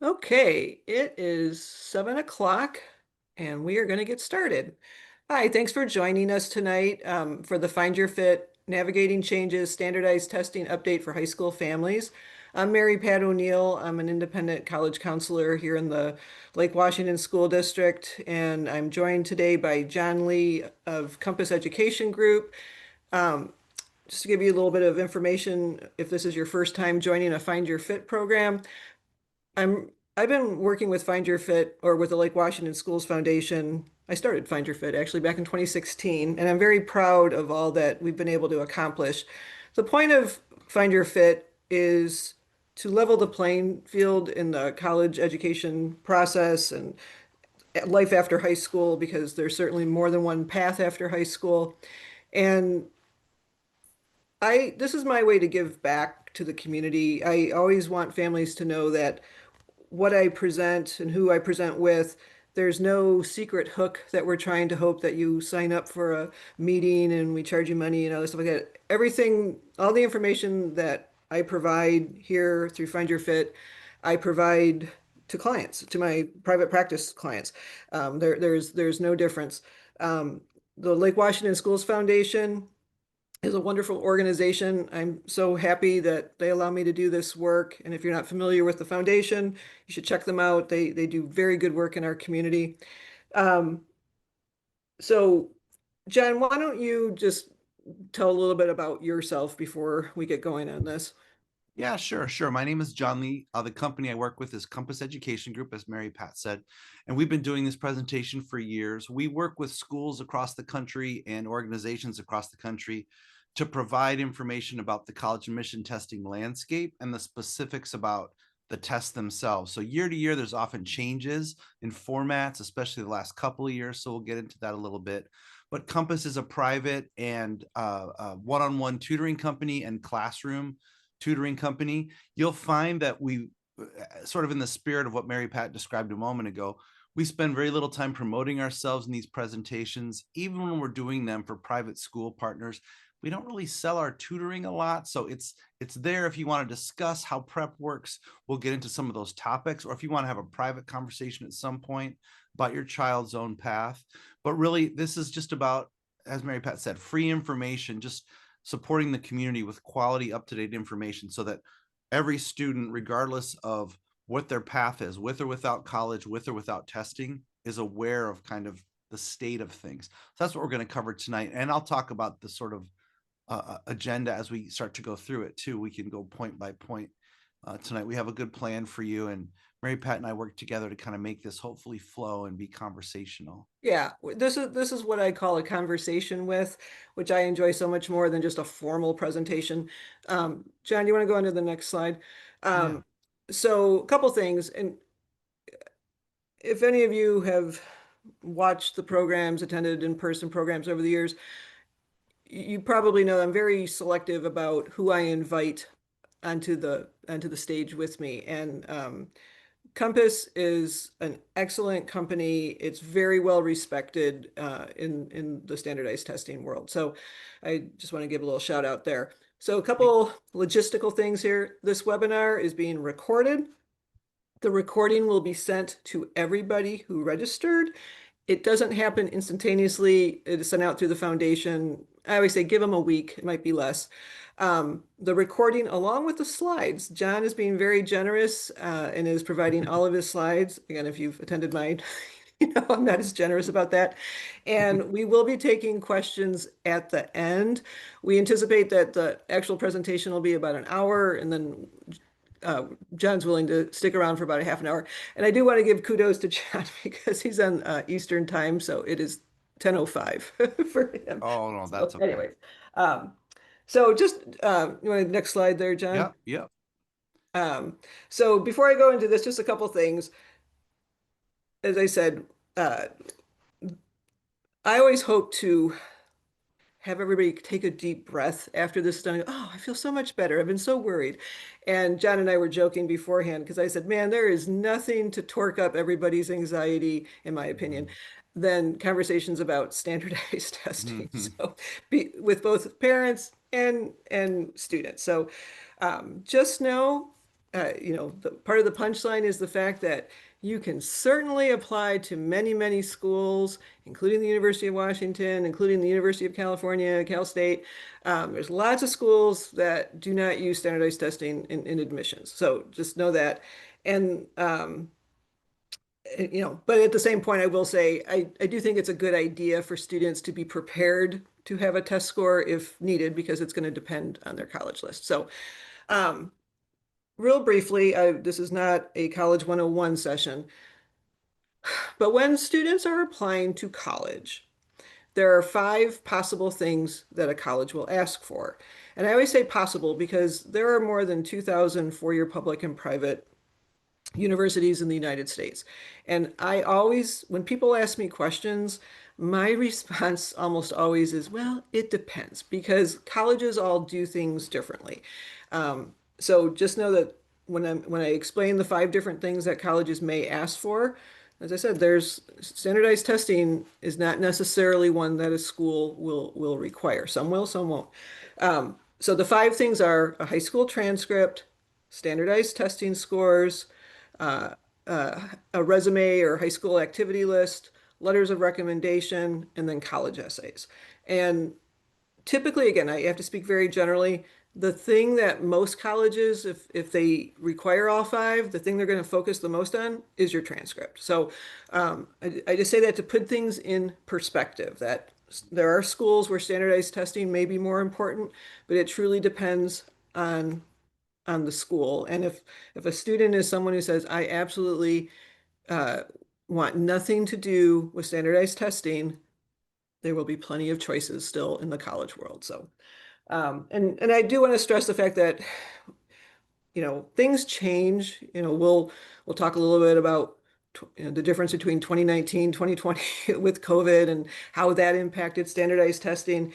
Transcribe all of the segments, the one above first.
Okay, it is 7 o'clock and we are going to get started. Hi, thanks for joining us tonight for the Find Your Fit Navigating Changes Standardized Testing Update for High School Families. I'm Mary Pat O'Neill. I'm an independent college counselor here in the Lake Washington School District, and I'm joined today by John Lee of Compass Education Group. Um, just to give you a little bit of information, if this is your first time joining a Find Your Fit program, I've been working with Find Your Fit or with the Lake Washington Schools Foundation. I started Find Your Fit actually back in 2016, and I'm very proud of all that we've been able to accomplish. The point of Find Your Fit is to level the playing field in the college education process and life after high school, because there's certainly more than one path after high school. And this is my way to give back to the community. I always want families to know that what I present and who I present with, there's no secret hook that we're trying to hope that you sign up for a meeting and we charge you money and other stuff like that. Everything, all the information that I provide here through Find Your Fit, I provide to clients, to my private practice clients. There's no difference. Um, the Lake Washington Schools Foundation is a wonderful organization. I'm so happy that they allow me to do this work. And if you're not familiar with the foundation, you should check them out. They do very good work in our community. Um, so, John, why don't you just tell a little bit about yourself before we get going on this? Yeah, sure. My name is John Lee. The company I work with is Compass Education Group, as Mary Pat said, and we've been doing this presentation for years. We work with schools across the country and organizations across the country to provide information about the college admission testing landscape and the specifics about the tests themselves. So year to year, there's often changes in formats, especially the last couple of years. So we'll get into that a little bit. But Compass is a private and one-on-one tutoring company and classroom tutoring company. You'll find that we sort of in the spirit of what Mary Pat described a moment ago, we spend very little time promoting ourselves in these presentations, even when we're doing them for private school partners. We don't really sell our tutoring a lot, so it's there if you want to discuss how prep works. We'll get into some of those topics, or if you want to have a private conversation at some point about your child's own path. But really, this is just about, as Mary Pat said, free information, just supporting the community with quality, up-to-date information so that every student, regardless of what their path is, with or without college, with or without testing, is aware of kind of the state of things. So that's what we're going to cover tonight. And I'll talk about the sort of agenda as we start to go through it too. We can go point by point tonight. We have a good plan for you, and Mary Pat and I work together to kind of make this hopefully flow and be conversational. Yeah, this is what I call a conversation with, which I enjoy so much more than just a formal presentation. John, you want to go on to the next slide? Yeah. Um, so a couple things, and if any of you have watched the programs, attended in-person programs over the years, you probably know I'm very selective about who I invite onto the stage with me. And Compass is an excellent company. It's very well respected in the standardized testing world. So I just want to give a little shout out there. So a couple logistical things here. This webinar is being recorded. The recording will be sent to everybody who registered. It doesn't happen instantaneously. It is sent out through the foundation. I always say give them a week. It might be less. The recording, along with the slides, John is being very generous and is providing all of his slides. Again, if you've attended mine, you know I'm not as generous about that. And we will be taking questions at the end. We anticipate that the actual presentation will be about an hour, and then John's willing to stick around for about a half an hour. And I do want to give kudos to John because he's on Eastern time, so it is 10:05 for him. Oh no, So, that's okay. anyways, um, so just you want the next slide there, John? Yep. Um, so before I go into this, just a couple things. As I said, uh, I always hope to have everybody take a deep breath after this is done. Oh, I feel so much better. I've been so worried. And John and I were joking beforehand because I said, man, there is nothing to torque up everybody's anxiety, in my opinion, than conversations about standardized testing. So with both parents and students. So just know. part of the punchline is the fact that you can certainly apply to many, many schools, including the University of Washington, including the University of California, Cal State. There's lots of schools that do not use standardized testing in admissions. So just know that. And, but at the same point, I will say, I do think it's a good idea for students to be prepared to have a test score if needed, because it's going to depend on their college list. So, um, real briefly, this is not a College 101 session, but when students are applying to college, there are 5 possible things that a college will ask for. And I always say possible because there are more than 2,000 four-year public and private universities in the United States. And I always, when people ask me questions, my response almost always is, well, it depends, because colleges all do things differently. So just know that when I explain the 5 different things that colleges may ask for, as I said, there's standardized testing is not necessarily one that a school will require. Some will, some won't. So the 5 things are a high school transcript, standardized testing scores, uh, a resume or high school activity list, letters of recommendation, and then college essays. And typically, again, I have to speak very generally. The thing that most colleges, if they require all 5, the thing they're going to focus the most on is your transcript. So I just say that to put things in perspective, that there are schools where standardized testing may be more important, but it truly depends on the school. And if a student is someone who says, I absolutely uh, want nothing to do with standardized testing, there will be plenty of choices still in the college world. So, and I do want to stress the fact that, things change. We'll talk a little bit about the difference between 2019, 2020 with COVID and how that impacted standardized testing.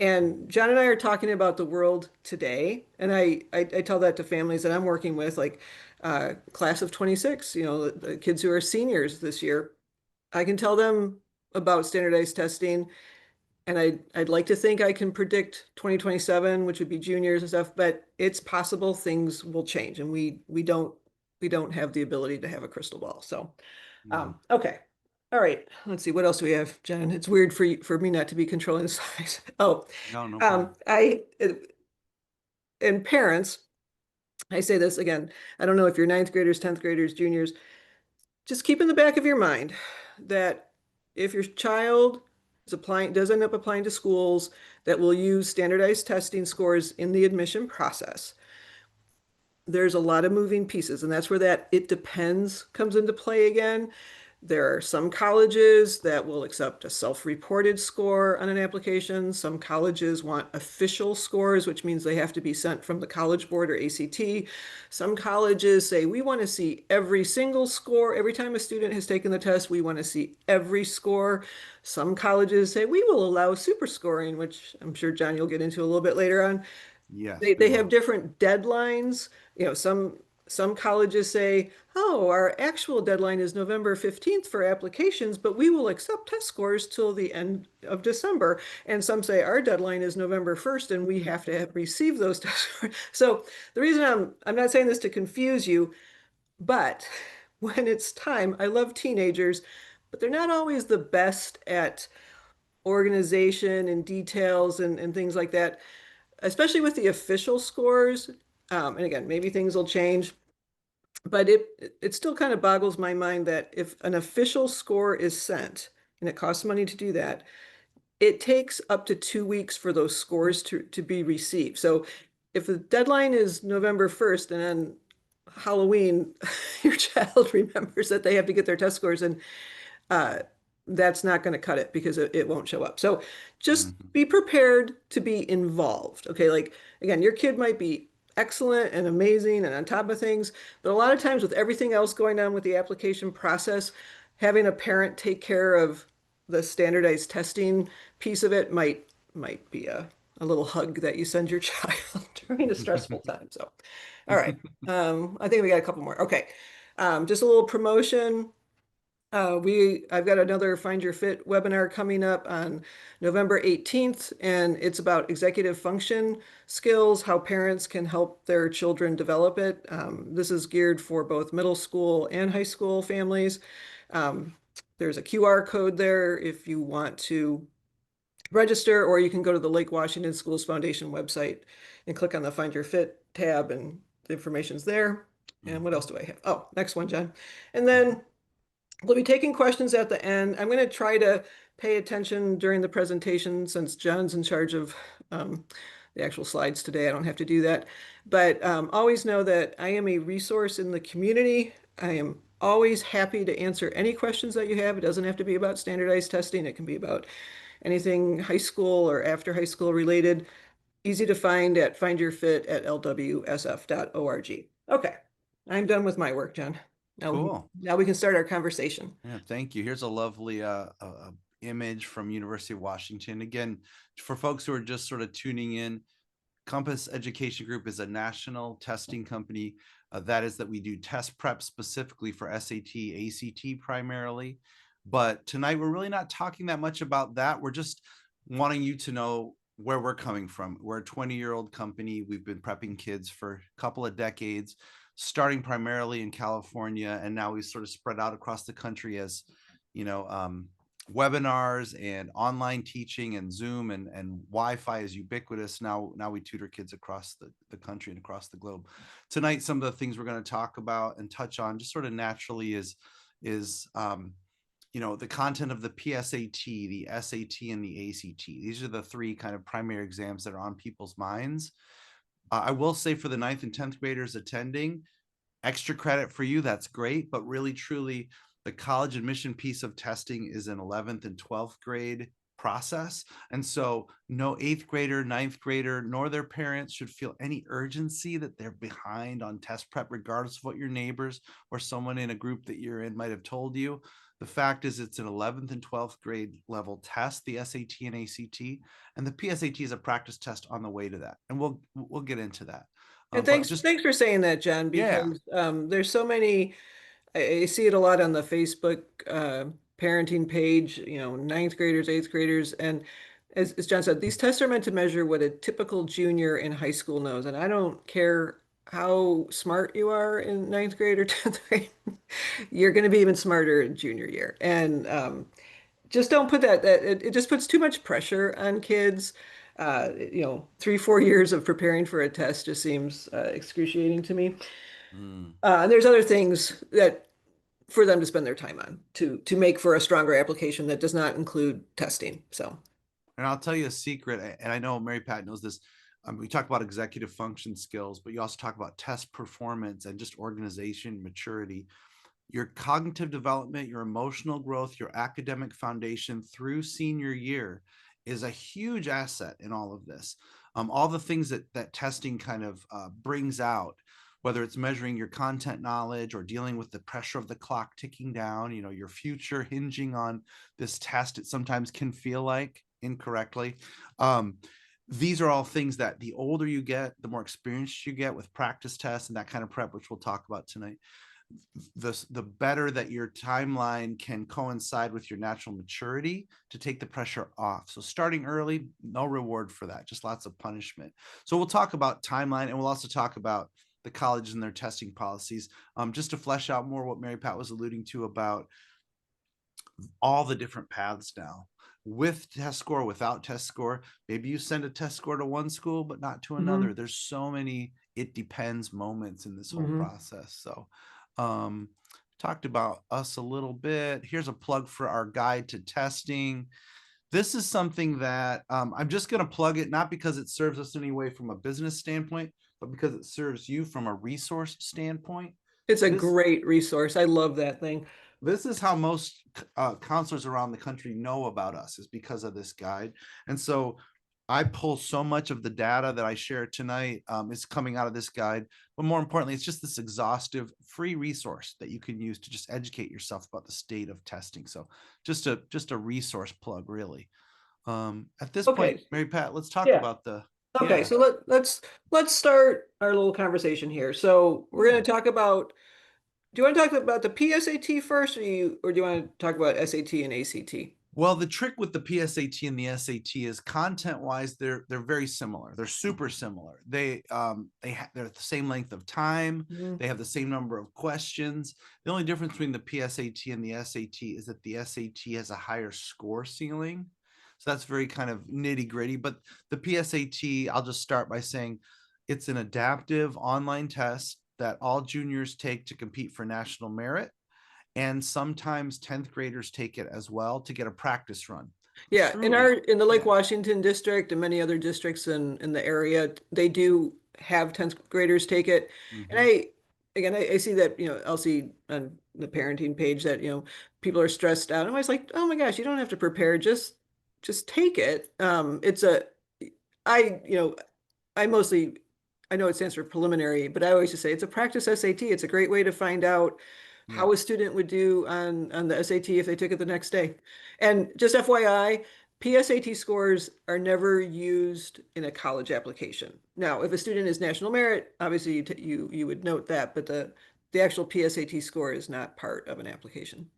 And John and I are talking about the world today, and I tell that to families that I'm working with, like class of 26, the kids who are seniors this year. I can tell them about standardized testing, and I'd like to think I can predict 2027, which would be juniors and stuff, but it's possible things will change, and we don't have the ability to have a crystal ball. So, Yeah. okay. All right. Let's see. What else do we have, Jen? It's weird for me not to be controlling the slides. Oh, No, no problem. and parents, I say this again, I don't know if you're ninth graders, 10th graders, juniors, just keep in the back of your mind that if your child does end up applying to schools that will use standardized testing scores in the admission process, there's a lot of moving pieces, and that's where that it depends comes into play again. There are some colleges that will accept a self-reported score on an application. Some colleges want official scores, which means they have to be sent from the College Board or ACT. Some colleges say, we want to see every single score. Every time a student has taken the test, we want to see every score. Some colleges say, we will allow super scoring, which I'm sure, John, you'll get into a little bit later on. Yes, we They have will. different deadlines. Some colleges say, oh, our actual deadline is November 15th for applications, but we will accept test scores till the end of December. And some say our deadline is November 1st and we have to receive those test scores. So the reason I'm not saying this to confuse you, but when it's time, I love teenagers, but they're not always the best at organization and details and things like that, especially with the official scores. And again, maybe things will change, but it still kind of boggles my mind that if an official score is sent, and it costs money to do that, it takes up to 2 weeks for those scores to be received. So if the deadline is November 1st and then Halloween, your child remembers that they have to get their test scores, and uh, that's not going to cut it because it won't show up. So just Mhm. be prepared to be involved. Okay. Like, again, your kid might be excellent and amazing and on top of things, but a lot of times with everything else going on with the application process, having a parent take care of the standardized testing piece of it might be a little hug that you send your child during a stressful time. So, all right. I think we got a couple more. Okay. Just a little promotion. I've got another Find Your Fit webinar coming up on November 18th, and it's about executive function skills, how parents can help their children develop it. This is geared for both middle school and high school families. Um, there's a QR code there if you want to register, or you can go to the Lake Washington Schools Foundation website and click on the Find Your Fit tab, and the information's there. And what Mhm. else do I have? Oh, next one, John. And then we'll be taking questions at the end. I'm going to try to pay attention during the presentation since John's in charge of the actual slides today. I don't have to do that. But always know that I am a resource in the community. I am always happy to answer any questions that you have. It doesn't have to be about standardized testing. It can be about anything high school or after high school related. Easy to find at findyourfit@lwsf.org. Okay, I'm done with my work, John. Cool. Now we can start our conversation. Yeah, thank you. Here's a lovely image from University of Washington. Again, for folks who are just sort of tuning in, Compass Education Group is a national testing company. That we do test prep specifically for SAT, ACT primarily. But tonight we're really not talking that much about that. We're just wanting you to know where we're coming from. We're a 20-year-old company. We've been prepping kids for a couple of decades, starting primarily in California, and now we've sort of spread out across the country as, you know, webinars and online teaching and Zoom and Wi-Fi is ubiquitous. Now we tutor kids across the country and across the globe. Tonight, some of the things we're going to talk about and touch on just sort of naturally is the content of the PSAT, the SAT, and the ACT. These are the three kind of primary exams that are on people's minds. I will say for the 9th and 10th graders attending, extra credit for you, that's great, but really truly the college admission piece of testing is an 11th and 12th grade process. And so no 8th grader, 9th grader, nor their parents should feel any urgency that they're behind on test prep, regardless of what your neighbors or someone in a group that you're in might have told you. The fact is it's an 11th and 12th grade level test, the SAT and ACT, and the PSAT is a practice test on the way to that. And we'll get into that. And But thanks, just, thanks for saying that, John, yeah. because there's so many. I see it a lot on the Facebook parenting page. Ninth graders, eighth graders, and as John said, these tests are meant to measure what a typical junior in high school knows. And I don't care how smart you are in ninth grade or 10th grade, you're going to be even smarter in junior year. And just don't put that it just puts too much pressure on kids. 3, 4 years of preparing for a test just seems excruciating to me. Mm. And there's other things that for them to spend their time on to make for a stronger application that does not include testing. So, And I'll tell you a secret, and I know Mary Pat knows this. We talk about executive function skills, but you also talk about test performance and just organization, maturity, your cognitive development, your emotional growth, your academic foundation through senior year is a huge asset in all of this. All the things that testing kind of brings out, whether it's measuring your content knowledge or dealing with the pressure of the clock ticking down, your future hinging on this test, it sometimes can feel like incorrectly. These are all things that the older you get, the more experience you get with practice tests and that kind of prep, which we'll talk about tonight, the better that your timeline can coincide with your natural maturity to take the pressure off. So starting early, no reward for that, just lots of punishment. So we'll talk about timeline, and we'll also talk about the colleges and their testing policies, just to flesh out more what Mary Pat was alluding to about all the different paths now, with test score, without test score. Maybe you send a test score to one school but not to another. There's so many it depends moments in this whole process. So talked about us a little bit. Here's a plug for our guide to testing. This is something that I'm just going to plug it, not because it serves us anyway from a business standpoint, but because it serves you from a resource standpoint. it's a This great resource. I love that thing. this is how most counselors around the country know about us, is because of this guide. And so I pull so much of the data that I share tonight is coming out of this guide. But more importantly, it's just this exhaustive free resource that you can use to just educate yourself about the state of testing. So just a resource plug, really. At this Okay. point, Mary Pat, let's talk Yeah. about the Okay. yeah. So let's start our little conversation here. So we're going to talk about Do you want to talk about the PSAT first, or do you want to talk about SAT and ACT? Well, the trick with the PSAT and the SAT is content-wise, they're very similar. They're super similar. They're the same length of time. Mhm. They have the same number of questions. The only difference between the PSAT and the SAT is that the SAT has a higher score ceiling. So that's very kind of nitty-gritty. But the PSAT, I'll just start by saying it's an adaptive online test that all juniors take to compete for national merit, and sometimes 10th graders take it as well to get a practice run. It's Yeah, in truly, the Lake yeah. Washington district and many other districts in the area, they do have 10th graders take it. And Mhm. I see that, I'll see on the parenting page that, people are stressed out. I'm always like, oh my gosh, you don't have to prepare, just take it. I, you know, I mostly, I know it stands for preliminary, but I always just say it's a practice SAT. It's a great way to find out Yeah. how a student would do on the SAT if they took it the next day. And just FYI, PSAT scores are never used in a college application. Now, if a student is national merit, obviously you would note that, but the actual PSAT score is not part of an application.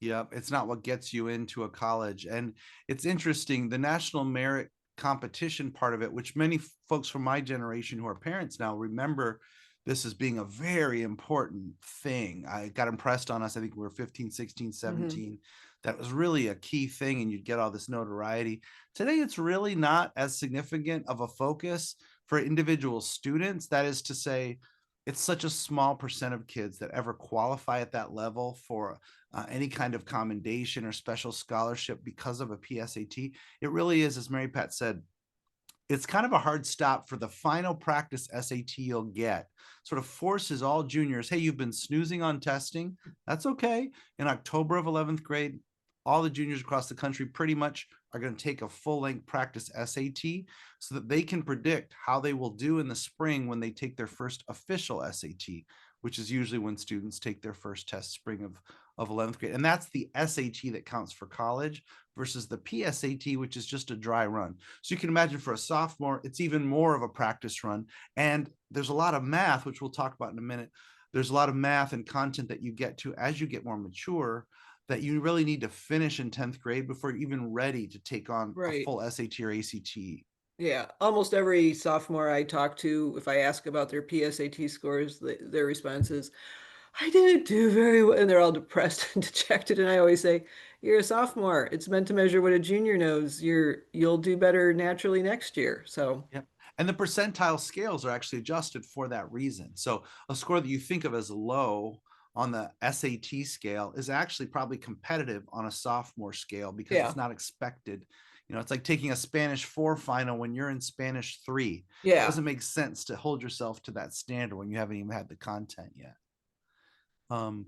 Yep, it's not what gets you into a college. And it's interesting, the national merit competition part of it, which many folks from my generation who are parents now remember this as being a very important thing. I got impressed on us, I think we were 15, 16, Hmm. 17. That was really a key thing, and you'd get all this notoriety. Today, it's really not as significant of a focus for individual students. That is to say, it's such a small percent of kids that ever qualify at that level for any kind of commendation or special scholarship because of a PSAT. It really is, as Mary Pat said, it's kind of a hard stop for the final practice SAT you'll get. Sort of forces all juniors, hey, you've been snoozing on testing. That's okay. In October of 11th grade, all the juniors across the country pretty much are going to take a full length practice SAT so that they can predict how they will do in the spring when they take their first official SAT, which is usually when students take their first test spring of 11th grade. And that's the SAT that counts for college versus the PSAT, which is just a dry run. So you can imagine for a sophomore, it's even more of a practice run. And there's a lot of math, which we'll talk about in a minute. There's a lot of math and content that you get to as you get more mature that you really need to finish in 10th grade before you're even ready to take on a Right. full SAT or ACT. Yeah, almost every sophomore I talk to, if I ask about their PSAT scores, their response is, I didn't do very well. And they're all depressed and dejected. And I always say, you're a sophomore. It's meant to measure what a junior knows. You'll do better naturally next year. So Yep. And the percentile scales are actually adjusted for that reason. So a score that you think of as low on the SAT scale is actually probably competitive on a sophomore scale because yeah, it's not expected. It's like taking a Spanish 4 final when you're in Spanish 3. It yeah, doesn't make sense to hold yourself to that standard when you haven't even had the content yet. Um,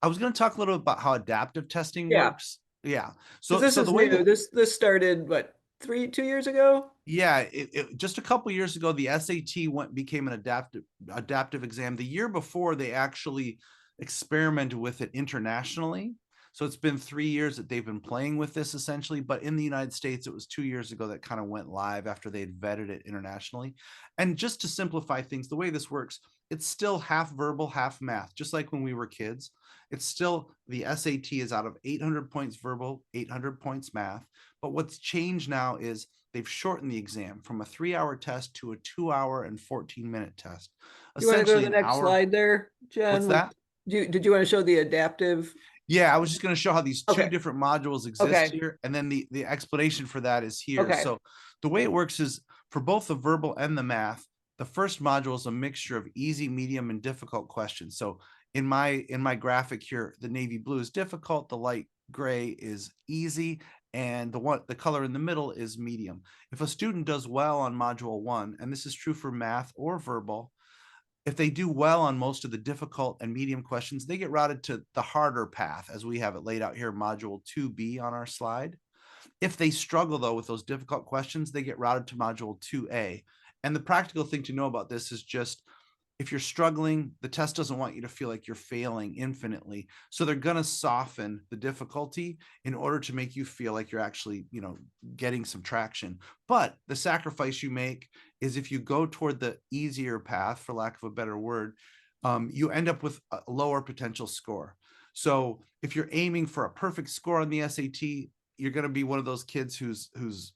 I was going to talk a little bit about how adaptive testing yeah. works. Yeah. Because So this so is the way new. that This started what, 2 years ago? Yeah, just a couple years ago, the SAT became an adaptive exam. The year before, they actually experimented with it internationally. So it's been 3 years that they've been playing with this essentially. But in the United States, it was 2 years ago that kind of went live after they had vetted it internationally. And just to simplify things, the way this works, it's still half verbal, half math, just like when we were kids. It's still the SAT is out of 800 points verbal, 800 points math. But what's changed now is they've shortened the exam from a 3 hour test to a 2 hour and 14-minute test. You want to go to Essentially, the an next hour. slide there, What's Jen? that? Did you want to show the adaptive? Yeah, I was just going to show how these two Okay, different modules exist okay, here. And then the explanation for that is here. okay. So the way it works is for both the verbal and the math, the first module is a mixture of easy, medium, and difficult questions. So in my graphic here, the navy blue is difficult, the light gray is easy, and the color in the middle is medium. If a student does well on module 1, and this is true for math or verbal, if they do well on most of the difficult and medium questions, they get routed to the harder path as we have it laid out here, module 2B on our slide. If they struggle though with those difficult questions, they get routed to module 2A. And the practical thing to know about this is just if you're struggling, the test doesn't want you to feel like you're failing infinitely. So they're going to soften the difficulty in order to make you feel like you're actually, getting some traction. But the sacrifice you make is if you go toward the easier path, for lack of a better word, you end up with a lower potential score. So if you're aiming for a perfect score on the SAT, you're going to be one of those kids who's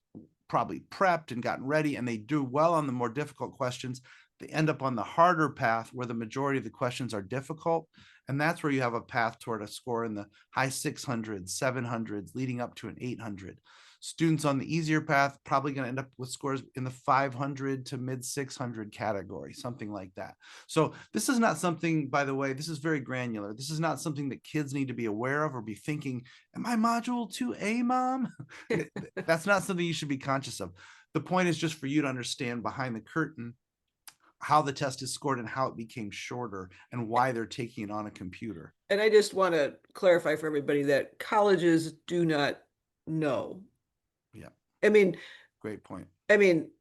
probably prepped and gotten ready, and they do well on the more difficult questions. They end up on the harder path where the majority of the questions are difficult. And that's where you have a path toward a score in the high 600s, 700s, leading up to an 800. Students on the easier path probably going to end up with scores in the 500 to mid 600 category, something like that. So this is not something, by the way, this is very granular. This is not something that kids need to be aware of or be thinking, am I module 2A, mom? That's not something you should be conscious of. The point is just for you to understand behind the curtain how the test is scored and how it became shorter and why they're taking it on a computer. And I just want to clarify for everybody that colleges do not know. Yeah, I mean, great point. I mean,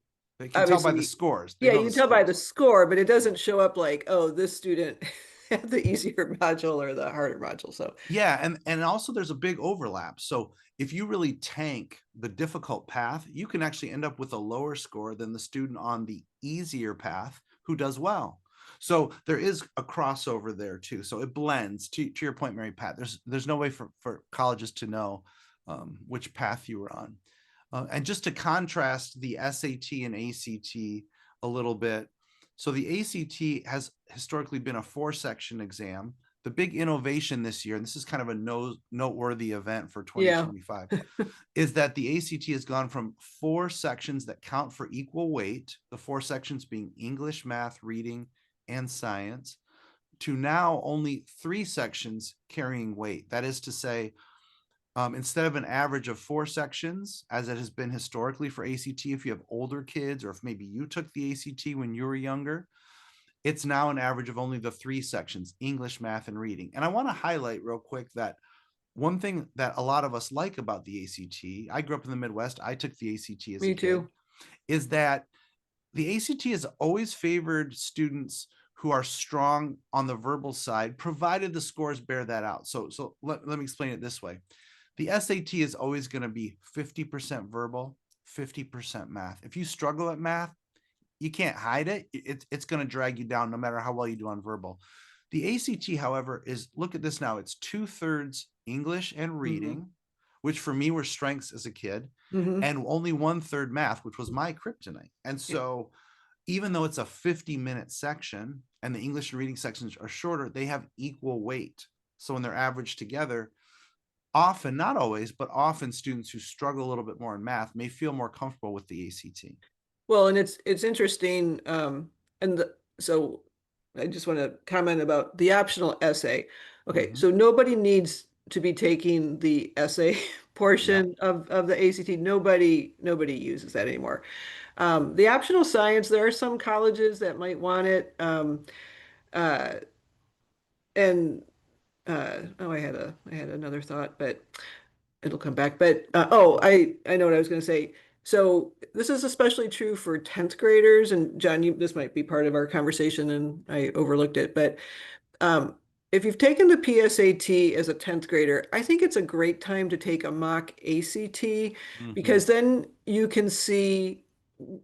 They can tell by the obviously, scores. They yeah, know you the can tell by scores. the score, but it doesn't show up like, oh, this student had the easier module or the harder module. So Yeah, and also there's a big overlap. So if you really tank the difficult path, you can actually end up with a lower score than the student on the easier path who does well. So there is a crossover there too. So it blends. To your point, Mary Pat, there's no way for colleges to know which path you were on. And just to contrast the SAT and ACT a little bit, so the ACT has historically been a 4-section exam. The big innovation this year, and this is kind of a noteworthy event for yeah, 2025, is that the ACT has gone from 4 sections that count for equal weight, the 4 sections being English, math, reading, and science, to now only 3 sections carrying weight. That is to say, instead of an average of 4 sections, as it has been historically for ACT, if you have older kids or if maybe you took the ACT when you were younger, it's now an average of only the 3 sections, English, math, and reading. And I want to highlight real quick that one thing that a lot of us like about the ACT, I grew up in the Midwest, I took the ACT as a me kid, too. is that the ACT has always favored students who are strong on the verbal side, provided the scores bear that out. So let me explain it this way. The SAT is always going to be 50% verbal, 50% math. If you struggle at math, you can't hide it. It's going to drag you down no matter how well you do on verbal. The ACT, however, is, look at this now, it's 2/3 English and Hmm. reading, which for me were strengths as a kid, Hmm. and only 1/3 math, which was my kryptonite. And Yeah. so even though it's a 50-minute section and the English and reading sections are shorter, they have equal weight. So when they're averaged together, often, not always, but often students who struggle a little bit more in math may feel more comfortable with the ACT. Well, and it's interesting. So I just want to comment about the optional essay. Okay, Mm-hmm. so nobody needs to be taking the essay Yeah. portion of the ACT. Nobody uses that anymore. The optional science, there are some colleges that might want it. Uh, and oh, I had another thought, but it'll come back. But I know what I was going to say. So this is especially true for 10th graders. And John, this might be part of our conversation, and I overlooked it. But um, if you've taken the PSAT as a 10th grader, I think it's a great time to take a mock ACT Mm-hmm. because then you can see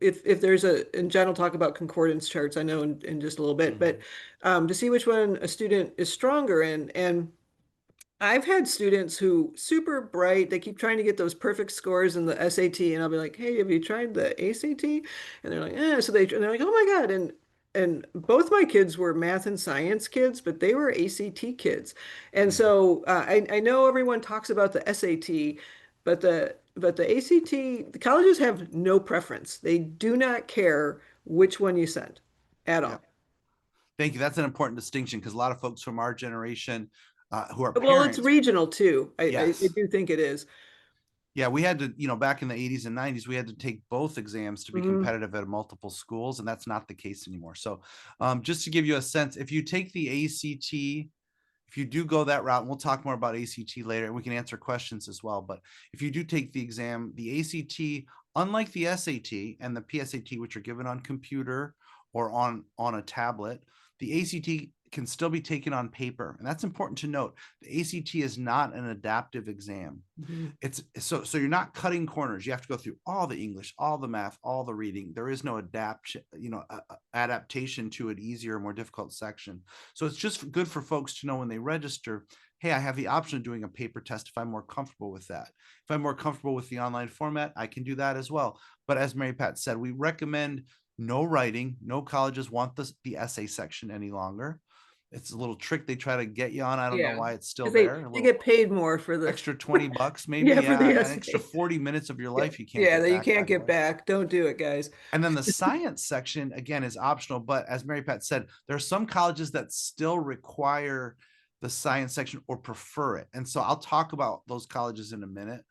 if there's and John will talk about concordance charts, I know in just a little bit, but Mm-hmm. to see which one a student is stronger in. And I've had students who super bright, they keep trying to get those perfect scores in the SAT, and I'll be like, "Hey, have you tried the ACT?" And they're like, "Eh." So they're like, "Oh my God." And both my kids were math and science kids, but they were ACT kids. And Mm-hmm. so I know everyone talks about the SAT, but the ACT, the colleges have no preference. They do not care which one you send at Yeah. all. Thank you. That's an important distinction because a lot of folks from our generation who are Well, it's parents, regional too. I yes. do think it is. Yeah, we had to, back in the 80s and 90s, we had to take both exams to be Mhm. competitive at multiple schools, and that's not the case anymore. So, just to give you a sense, if you take the ACT, if you do go that route, and we'll talk more about ACT later, and we can answer questions as well. But if you do take the exam, the ACT, unlike the SAT and the PSAT, which are given on computer or on a tablet, the ACT can still be taken on paper. And that's important to note. The ACT is not an adaptive exam. Mhm. It's so you're not cutting corners. You have to go through all the English, all the math, all the reading. There is no adaptation to an easier, more difficult section. So it's just good for folks to know when they register, hey, I have the option of doing a paper test if I'm more comfortable with that. If I'm more comfortable with the online format, I can do that as well. But as Mary Pat said, we recommend no writing. No colleges want the essay section any longer. It's a little trick they try to get you on. I don't know Yeah, why it's still because there. A they little get paid more for the extra 20 bucks, maybe. yeah, for the Yeah, an extra essay. 40 minutes of your Yeah, life you can't yeah, get that you back, by can't the get way. back. Don't do it, guys. And then the science section, again, is optional. But as Mary Pat said, there are some colleges that still require the science section or prefer it. And so I'll talk about those colleges in a minute.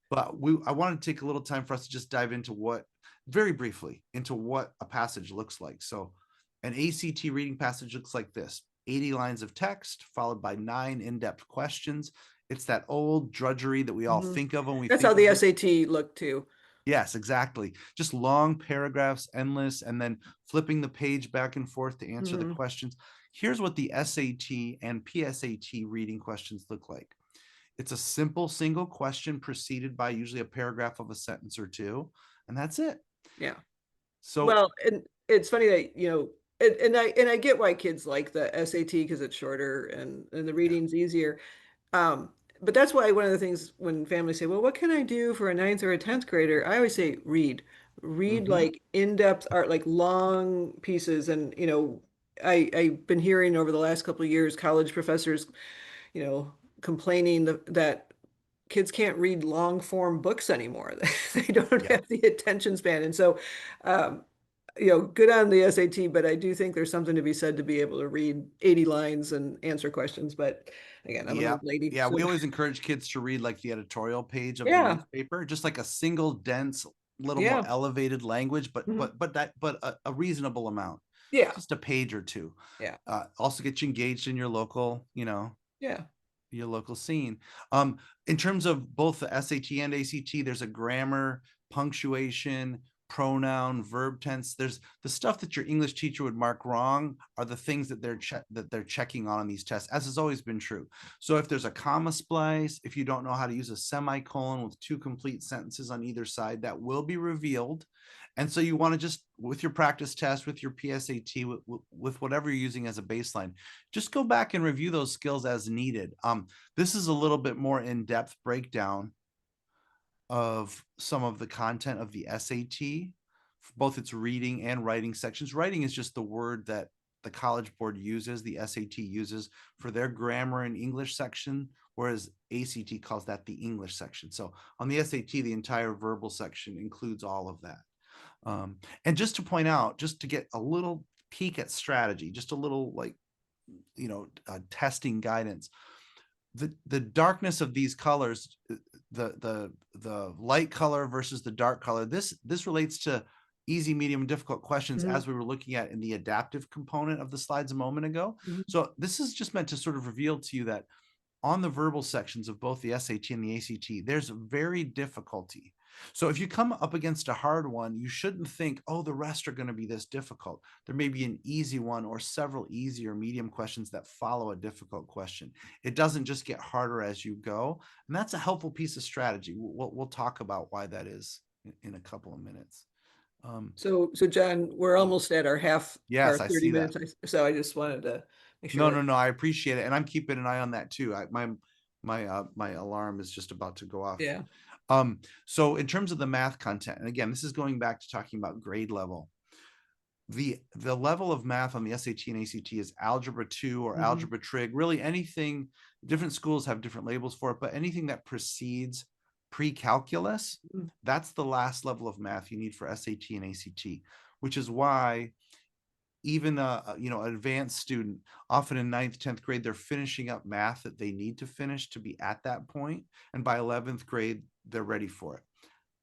But I wanted to take a little time for us to just dive into very briefly, into what a passage looks like. So an ACT reading passage looks like this: 80 lines of text, followed by 9 in-depth questions. It's that old drudgery that we all Mhm. think of when we That's think how of the this. SAT looked too. Yes, exactly. Just long paragraphs, endless, and then flipping the page back and forth to answer the Mhm. questions. Here's what the SAT and PSAT reading questions look like. It's a simple single question preceded by usually a paragraph of a sentence or two, and that's it. Yeah. So, Well, and it's funny that, and I get why kids like the SAT because it's shorter and the yeah. reading's easier. But that's why one of the things when families say, well, what can I do for a ninth or a 10th grader? I always say read. Read Mm-hmm. like in-depth art, like long pieces. And, I've been hearing over the last couple of years, college professors, complaining that kids can't read long form books anymore. They don't Yeah. have the attention span. And so, um, good on the SAT, but I do think there's something to be said to be able to read 80 lines and answer questions. But again, I'm an Yeah. old lady. Yeah. So We always encourage kids to read like the editorial page of the yeah, newspaper, just like a single dense, little more yeah, elevated language, mhm, but a reasonable amount, yeah, just a page or two. yeah, Also get you engaged in your local, yeah. your local scene. Um, in terms of both the SAT and ACT, there's a grammar, punctuation, pronoun, verb tense. There's the stuff that your English teacher would mark wrong are the things that they're checking on these tests, as has always been true. So if there's a comma splice, if you don't know how to use a semicolon with 2 complete sentences on either side, that will be revealed. And so you want to just, with your practice test, with your PSAT, with whatever you're using as a baseline, just go back and review those skills as needed. This is a little bit more in-depth breakdown of some of the content of the SAT, both its reading and writing sections. Writing is just the word that the College Board uses, the SAT uses for their grammar and English section, whereas ACT calls that the English section. So on the SAT, the entire verbal section includes all of that. And just to point out, just to get a little peek at strategy, just a little like, testing guidance. The darkness of these colors, the light color versus the dark color, this relates to easy, medium, and difficult questions, Mhm, as we were looking at in the adaptive component of the slides a moment ago. mhm. So this is just meant to sort of reveal to you that on the verbal sections of both the SAT and the ACT, there's very difficulty. So if you come up against a hard one, you shouldn't think, oh, the rest are going to be this difficult. There may be an easy one or several easy or medium questions that follow a difficult question. It doesn't just get harder as you go. And that's a helpful piece of strategy. We'll talk about why that is in a couple of minutes. Um, So John, we're almost at our yes, I 30 see that. minutes. So I just wanted to make sure No, that, no, no. I appreciate it, and I'm keeping an eye on that too. My alarm is just about to go off. yeah. So in terms of the math content, and again, this is going back to talking about grade level. The level of math on the SAT and ACT is algebra 2 or Mhm, algebra trig. Really, anything. Different schools have different labels for it, but anything that precedes pre-calculus, mhm, that's the last level of math you need for SAT and ACT, which is why even an advanced student, often in 9th 10th grade, they're finishing up math that they need to finish to be at that point, and by 11th grade they're ready for it.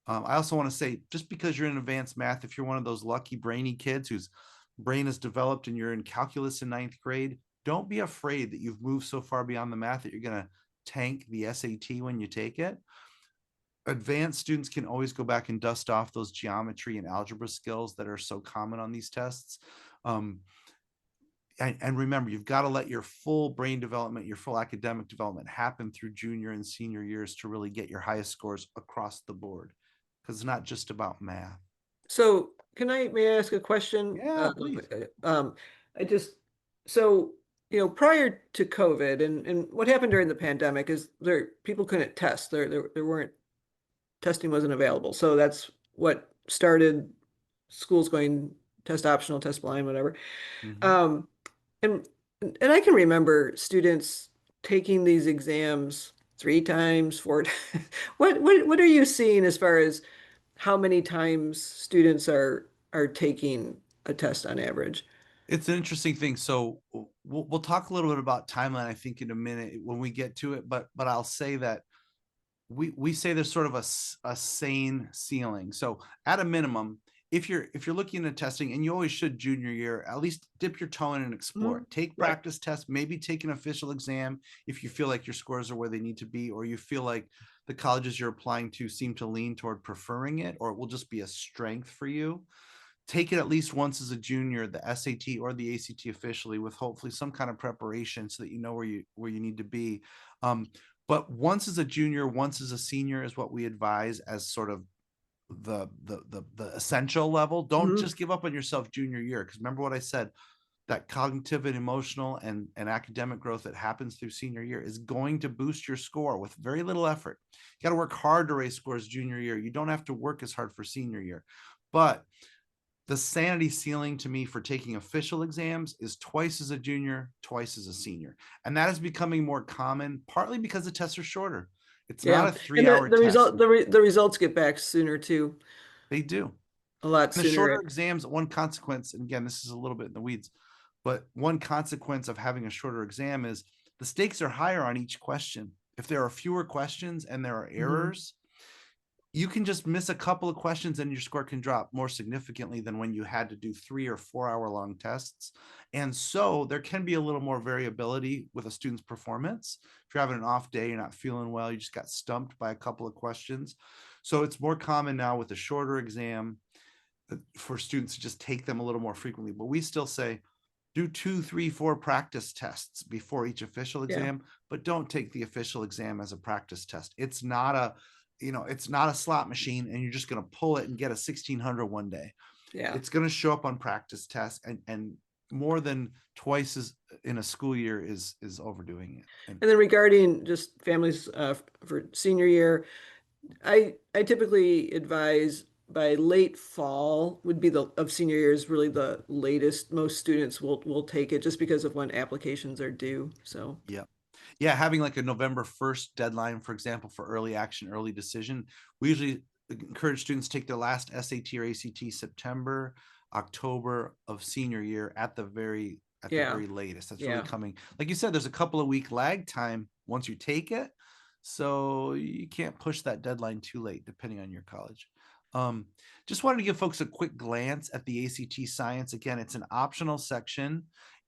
I also want to say, just because you're in advanced math, if you're one of those lucky brainy kids whose brain is developed and you're in calculus in 9th grade, don't be afraid that you've moved so far beyond the math that you're going to tank the SAT when you take it. Advanced students can always go back and dust off those geometry and algebra skills that are so common on these tests. um, and remember, you've got to let your full brain development, your full academic development happen through junior and senior years to really get your highest scores across the board. Because it's not just about math. So may I ask a question? Yeah, please. I just, so, prior to COVID and what happened during the pandemic is people couldn't test. There weren't, testing wasn't available. So that's what started schools going test optional, test blind, whatever. Mhm. Um, and and I can remember students taking these exams 3 times, 4 times. What are you seeing as far as how many times students are taking a test on average? It's an interesting thing. So we'll talk a little bit about timeline, I think, in a minute when we get to it. But I'll say that we say there's sort of a sane ceiling. So at a minimum, if you're looking at testing, and you always should junior year, at least dip your toe in and explore Mhm. it. Take Right. practice tests, maybe take an official exam if you feel like your scores are where they need to be, or you feel like the colleges you're applying to seem to lean toward preferring it, or it will just be a strength for you. Take it at least once as a junior, the SAT or the ACT officially, with hopefully some kind of preparation so that you know where you need to be. Um, but once as a junior, once as a senior is what we advise as sort of the essential level. Don't Mhm. just give up on yourself junior year, because remember what I said, that cognitive and emotional and academic growth that happens through senior year is going to boost your score with very little effort. You got to work hard to raise scores junior year. You don't have to work as hard for senior year. But the sanity ceiling to me for taking official exams is twice as a junior, twice as a senior. And that is becoming more common, partly because the tests are shorter. It's not Yeah. a And 3 hour test. the results get back sooner too, They do. a lot And the shorter sooner. exams, one consequence, and again, this is a little bit in the weeds, but one consequence of having a shorter exam is the stakes are higher on each question. If there are fewer questions and there are Mhm. errors, you can just miss a couple of questions and your score can drop more significantly than when you had to do 3 or 4 hour long tests. And so there can be a little more variability with a student's performance. If you're having an off day, you're not feeling well, you just got stumped by a couple of questions. So it's more common now with a shorter exam for students to just take them a little more frequently. But we still say do 2, 3, 4 practice tests before each official Yeah. exam, but don't take the official exam as a practice test. It's not a slot machine and you're just going to pull it and get a 1600 one day. Yeah. It's going to show up on practice tests, and more than twice as in a school year is overdoing it. And And then regarding just families for senior year, I typically advise by late fall would be the of senior year is really the latest most students will take it just because of when applications are due. So yeah, yeah, having like a November 1st deadline, for example, for early action, early decision. We usually encourage students to take their last SAT or ACT September, October of senior year at the yeah, very latest. That's really yeah. coming. Like you said, there's a couple of week lag time once you take it. So you can't push that deadline too late, depending on your college. Um, just wanted to give folks a quick glance at the ACT Science. Again, it's an optional section,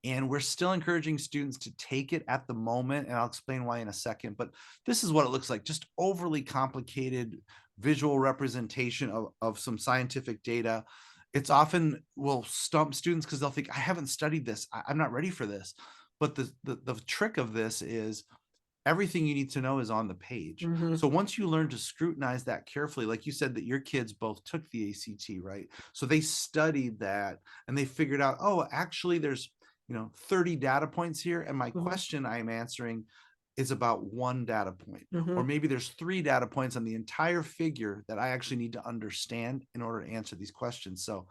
and we're still encouraging students to take it at the moment, and I'll explain why in a second. But this is what it looks like, just overly complicated visual representation of some scientific data. It's often will stump students because they'll think, I haven't studied this, I'm not ready for this. But the trick of this is everything you need to know is on the page. Hmm. So once you learn to scrutinize that carefully, like you said that your kids both took the ACT, right? So they studied that and they figured out, oh, actually there's 30 data points here, and my Hmm. question I'm answering is about one data point. Or Hmm. maybe there's 3 data points on the entire figure that I actually need to understand in order to answer these questions. So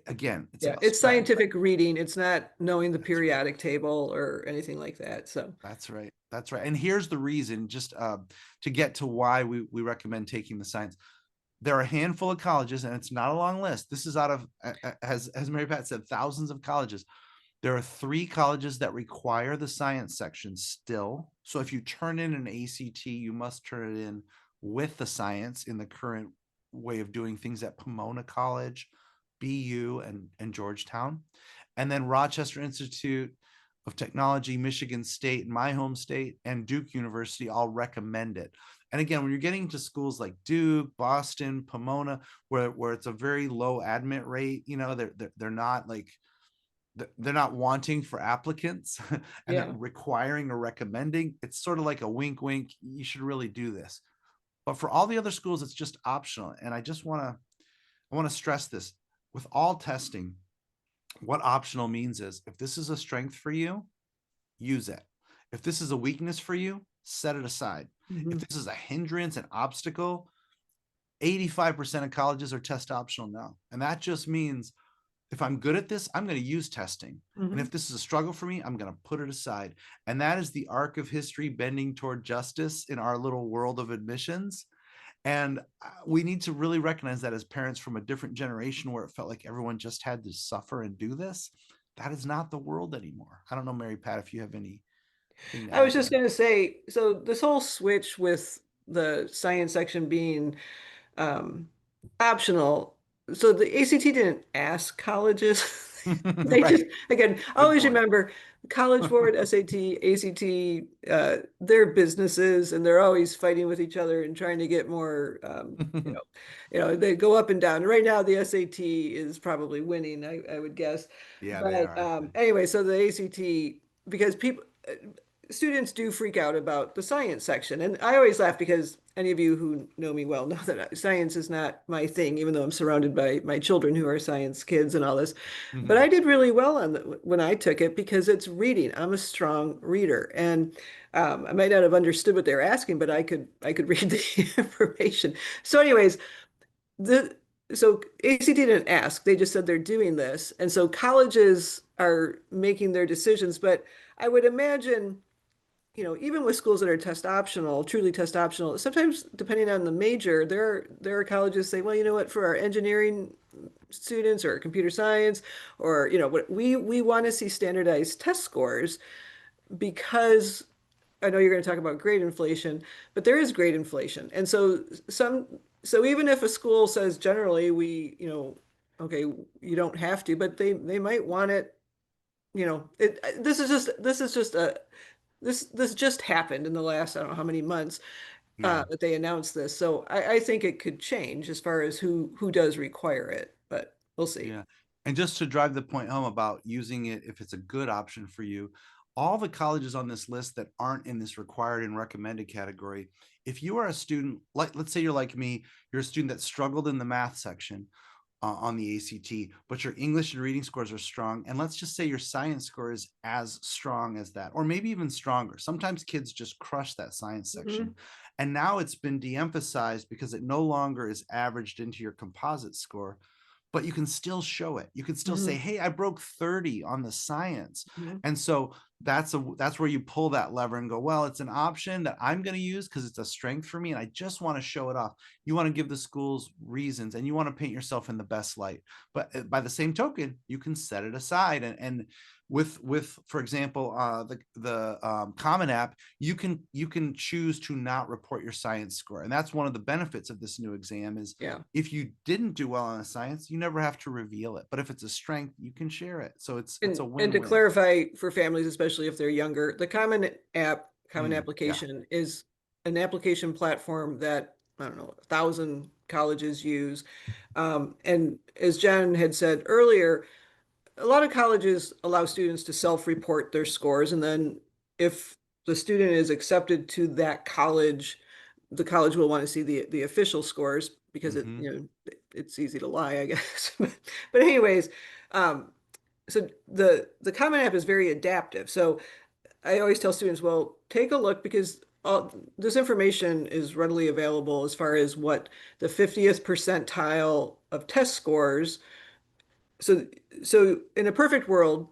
again, it's Yeah, about it's strategy. scientific reading. It's not knowing the That's right. periodic table or anything like that. So That's right. That's right. And here's the reason, just to get to why we recommend taking the science. There are a handful of colleges, and it's not a long list. This is out of, as Mary Pat said, thousands of colleges. There are 3 colleges that require the science section still. So if you turn in an ACT, you must turn it in with the science in the current way of doing things at Pomona College, BU, and Georgetown. And then Rochester Institute of Technology, Michigan State, my home state, and Duke University all recommend it. And again, when you're getting to schools like Duke, Boston, Pomona, where it's a very low admit rate, they're not like they're not wanting for applicants and they're Yeah. requiring or recommending. It's sort of like a wink, wink. You should really do this. But for all the other schools, it's just optional. And I want to stress this with all testing. What optional means is if this is a strength for you, use it. If this is a weakness for you, set it aside. If Mhm. this is a hindrance, an obstacle, 85% of colleges are test optional now. And that just means if I'm good at this, I'm going to use testing. And Mhm. if this is a struggle for me, I'm going to put it aside. And that is the arc of history bending toward justice in our little world of admissions. And we need to really recognize that as parents from a different generation where it felt like everyone just had to suffer and do this. That is not the world anymore. I don't know, Mary Pat, if you have anything to I was add just there. going to say, so this whole switch with the science section being um, optional. So the ACT didn't ask colleges. They just, Right. again, Good always point. remember College Board, SAT, ACT, they're businesses and they're always fighting with each other and trying to get more, they go up and down. Right now, the SAT is probably winning, I would guess. Yeah, they But are actually. anyway, so the ACT, because students do freak out about the science section. And I always laugh because any of you who know me well know that science is not my thing, even though I'm surrounded by my children who are science kids and all this. But Mhm. I did really well on when I took it because it's reading. I'm a strong reader, and I might not have understood what they were asking, but I could read the information. So, anyways, the so ACT didn't ask; they just said they're doing this, and so colleges are making their decisions. But I would imagine even with schools that are test optional, truly test optional, sometimes depending on the major, there are colleges say, well, you know what, for our engineering students or computer science, or what we want to see standardized test scores because I know you're going to talk about grade inflation, but there is grade inflation. And so even if a school says generally okay, you don't have to, but they might want it, this is just this just happened in the last, I don't know how many months, Yeah. that they announced this. So I think it could change as far as who does require it, but we'll see. Yeah. And just to drive the point home about using it if it's a good option for you, all the colleges on this list that aren't in this required and recommended category, if you are a student, like let's say you're like me, you're a student that struggled in the math section on the ACT, but your English and reading scores are strong. And let's just say your science score is as strong as that, or maybe even stronger. Sometimes kids just crush that science section. Mhm. And now it's been de emphasized because it no longer is averaged into your composite score, but you can still show it. You can still say, Mhm. "Hey, I broke 30 on the science." Mhm. And so that's where you pull that lever and go, "Well, it's an option that I'm going to use because it's a strength for me and I just want to show it off." You want to give the schools reasons and you want to paint yourself in the best light. But by the same token, you can set it aside and with for example the Common App, you can choose to not report your science score, and that's one of the benefits of this new exam is Yeah. if you didn't do well on a science, you never have to reveal it. But if it's a strength, you can share it. So it's a And to win-win. clarify for families, especially if they're younger, the Common Yeah. Application is an application platform that, I don't know, 1,000 colleges use. And as Jen had said earlier, a lot of colleges allow students to self-report their scores, and then if the student is accepted to that college, the college will want to see the official scores because Hmm. it's easy to lie, I guess. But anyways, um, so the Common App is very adaptive. So I always tell students, well, take a look because this information is readily available as far as what the 50th percentile of test scores. So so in a perfect world,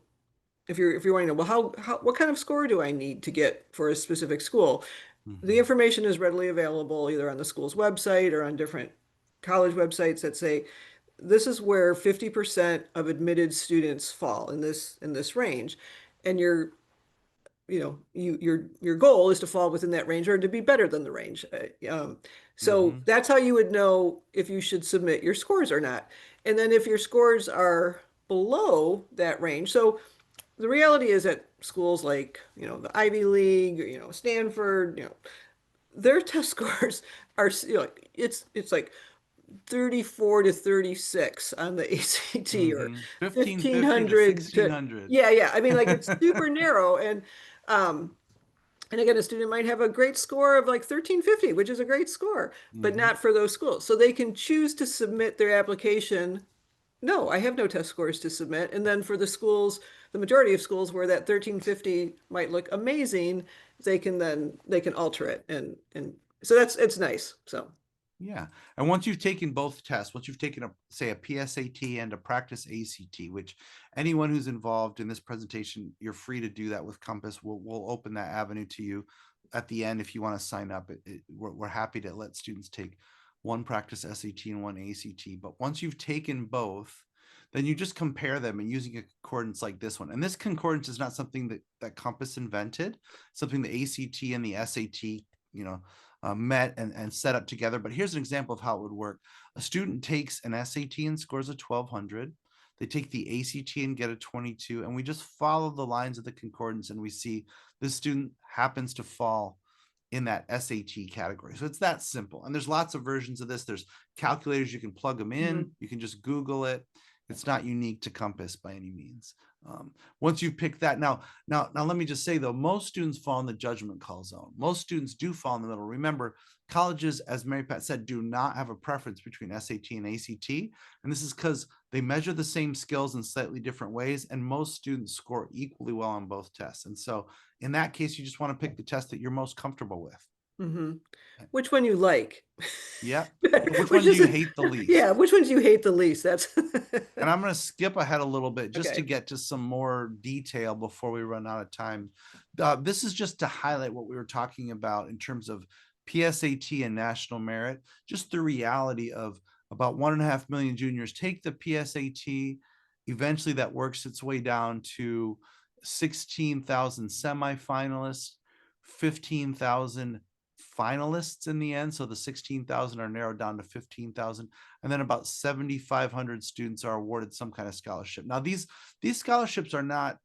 if you're wanting to know, well, how what kind of score do I need to get for a specific school? The Hmm. information is readily available either on the school's website or on different college websites that say this is where 50% of admitted students fall in this range. And your goal is to fall within that range or to be better than the range. So Hmm. that's how you would know if you should submit your scores or not. And then if your scores are below that range, so the reality is that schools like, the Ivy League, Stanford, their test scores are, it's like 34 to 36 on the ACT, or 1550 to 1500 to, 1600. yeah, yeah. I mean, like it's super narrow. Um, and again, a student might have a great score of like 1350, which is a great score, but Mhm. not for those schools. So they can choose to submit their application. No, I have no test scores to submit. And then for the schools, the majority of schools where that 1350 might look amazing, they can alter it. And so it's nice. So, Yeah. And once you've taken both tests, once you've taken say a PSAT and a practice ACT, which anyone who's involved in this presentation, you're free to do that with Compass. We'll open that avenue to you at the end if you want to sign up. We're happy to let students take one practice SAT and one ACT. But once you've taken both, then you just compare them and using a concordance like this one. And this concordance is not something that Compass invented, something the ACT and the SAT, met and set up together. But here's an example of how it would work. A student takes an SAT and scores a 1200. They take the ACT and get a 22. And we just follow the lines of the concordance and we see this student happens to fall in that SAT category. So it's that simple. And there's lots of versions of this. There's calculators, you can plug them in, you can just Google it. It's not unique to Compass by any means. Once you've picked that, now, let me just say though, most students fall in the judgment call zone. Most students do fall in the middle. Remember, colleges, as Mary Pat said, do not have a preference between SAT and ACT. And this is because they measure the same skills in slightly different ways. And most students score equally well on both tests. And so in that case, you just want to pick the test that you're most comfortable with. mhm. Which one you like? Yeah. And which Which one do is, you hate the least? yeah, which ones you hate the least? That's And I'm going to skip ahead a little bit just to okay. get to some more detail before we run out of time. This is just to highlight what we were talking about in terms of PSAT and national merit, just the reality of about 1.5 million juniors take the PSAT. Eventually, that works its way down to 16,000 semifinalists, 15,000 finalists in the end. So the 16,000 are narrowed down to 15,000. And then about 7,500 students are awarded some kind of scholarship. Now, these scholarships are not,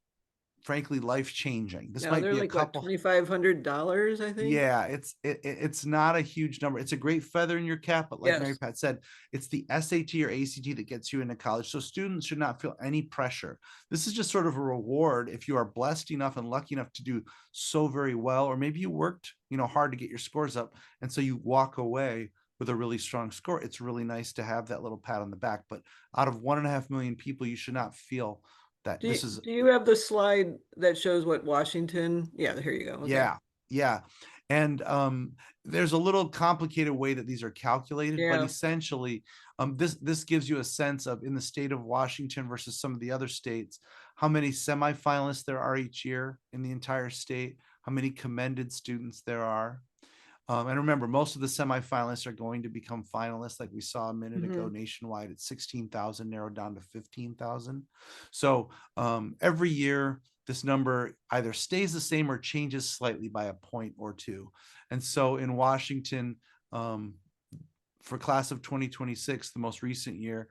frankly, life-changing. This Now might they're be a like what, couple. $2,500, I think. Yeah, it's not a huge number. It's a great feather in your cap, but like Mary Yes. Pat said, it's the SAT or ACT that gets you into college. So students should not feel any pressure. This is just sort of a reward if you are blessed enough and lucky enough to do so very well, or maybe you worked, hard to get your scores up, and so you walk away with a really strong score. It's really nice to have that little pat on the back. But out of 1.5 million people, you should not feel that Do you, this is. do you have the slide that shows what Washington? Yeah, here you go. Okay. Yeah, yeah. And there's a little complicated way that these are calculated, but Yeah. essentially, this gives you a sense of, in the state of Washington versus some of the other states, how many semifinalists there are each year in the entire state, how many commended students there are. And remember, most of the semifinalists are going to become finalists, like we saw a minute ago Hmm. nationwide at 16,000, narrowed down to 15,000. So every year, this number either stays the same or changes slightly by a point or two. And so in Washington, for class of 2026, the most recent year,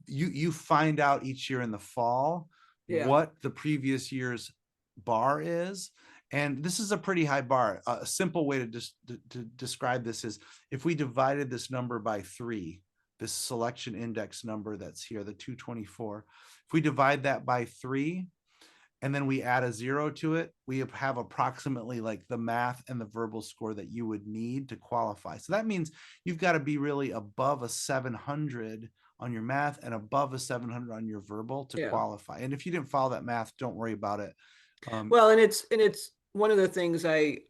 you find out each year in the fall Yeah. what the previous year's bar is. And this is a pretty high bar. A simple way to describe this is if we divided this number by 3, this selection index number that's here, the 224, if we divide that by 3, and then we add a 0 to it, we have approximately like the math and the verbal score that you would need to qualify. So that means you've got to be really above a 700 on your math and above a 700 on your verbal to Yeah. qualify. And if you didn't follow that math, don't worry about it. Well, and it's one of the things I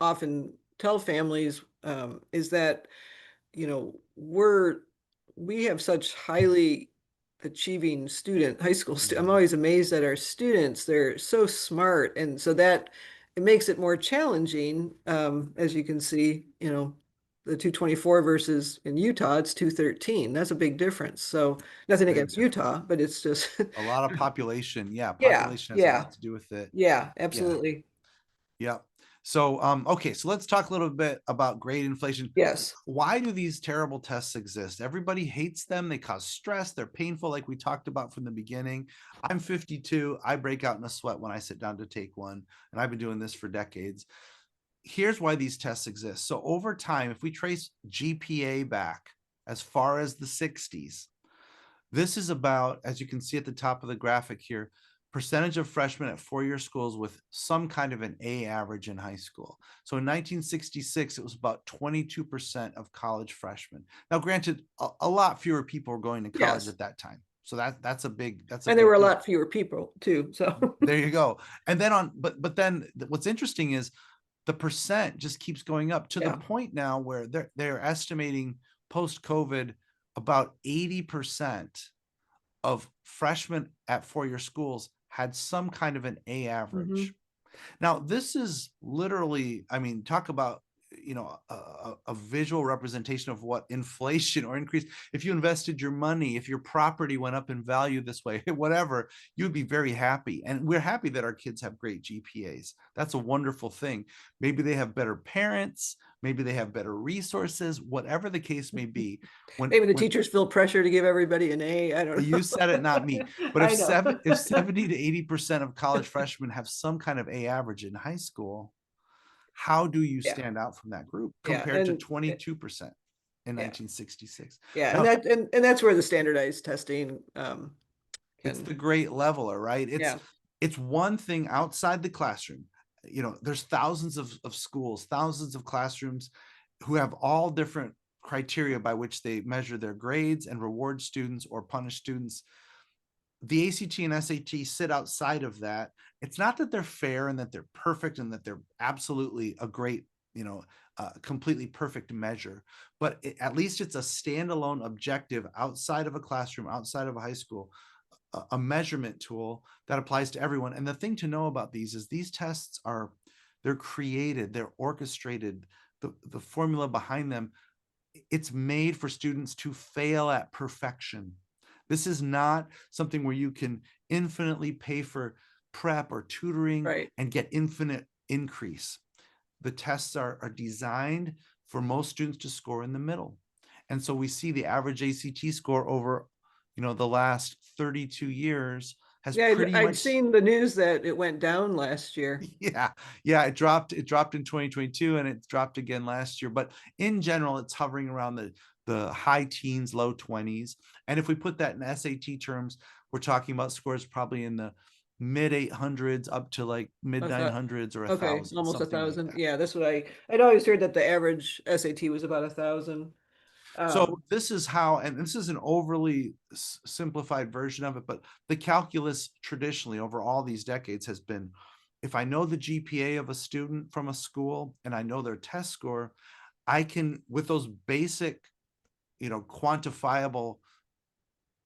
often tell families, is that, we have such highly achieving high school I'm Mhm. always amazed at our students. They're so smart. And so that it makes it more challenging. As you can see, the 224 versus in Utah, it's 213. That's a big difference. So nothing Big against difference. Utah, but it's just, A lot of population. Yeah, yeah, population has a yeah, lot to do with it. yeah, Yeah. absolutely. Yeah. So, okay, so let's talk a little bit about grade inflation. Yes. Why do these terrible tests exist? Everybody hates them. They cause stress. They're painful, like we talked about from the beginning. I'm 52. I break out in a sweat when I sit down to take one, and I've been doing this for decades. Here's why these tests exist. So, over time, if we trace GPA back as far as the 60s. This is about, as you can see at the top of the graphic here, percentage of freshmen at four-year schools with some kind of an A average in high school. So in 1966, it was about 22% of college freshmen. Now, granted, a lot fewer people were going to college Yes. at that time. So that's a big And there were a deal. lot fewer people too. So There you go. And then but then what's interesting is the percent just keeps going up to the yeah. point now where they're estimating post-COVID about 80% of freshmen at four-year schools had some kind of an A Mhm. average. Now, this is literally, I mean, talk about, a visual representation of what inflation or increase. If you invested your money, if your property went up in value this way, whatever, you'd be very happy. And we're happy that our kids have great GPAs. That's a wonderful thing. Maybe they have better parents, maybe they have better resources, whatever the case may be. Maybe the When teachers feel pressure to give everybody an A. I don't you know. said it, not me. But I know. if 70 to 80% of college freshmen have some kind of A average in high school, how do you Yeah. stand out from that group Yeah. compared to 22% in Yeah. 1966? Yeah. And Now, that's where the standardized testing it's can, the great leveler, right? yeah. It's one thing outside the classroom. There's thousands of schools, thousands of classrooms who have all different criteria by which they measure their grades and reward students or punish students. The ACT and SAT sit outside of that. It's not that they're fair and that they're perfect and that they're absolutely a great, completely perfect measure, but at least it's a standalone objective outside of a classroom, outside of a high school, a measurement tool that applies to everyone. And the thing to know about these is these tests they're created, they're orchestrated, the formula behind them, it's made for students to fail at perfection. This is not something where you can infinitely pay for prep or tutoring Right. and get infinite increase. The tests are designed for most students to score in the middle. And so we see the average ACT score over, the last 32 years has Yeah. pretty I'd much, seen the news that it went down last year. yeah, it dropped in 2022 and it dropped again last year, but in general it's hovering around the high teens, low 20s. And if we put that in SAT terms, we're talking about scores probably in the mid 800s up to like mid I thought, 900s or a okay, thousand, almost a something like thousand. that. Yeah, that's what I'd always heard that the average SAT was about 1,000. So this is how, and this is an overly simplified version of it, but the calculus traditionally over all these decades has been, if I know the GPA of a student from a school and I know their test score, I can, with those basic, quantifiable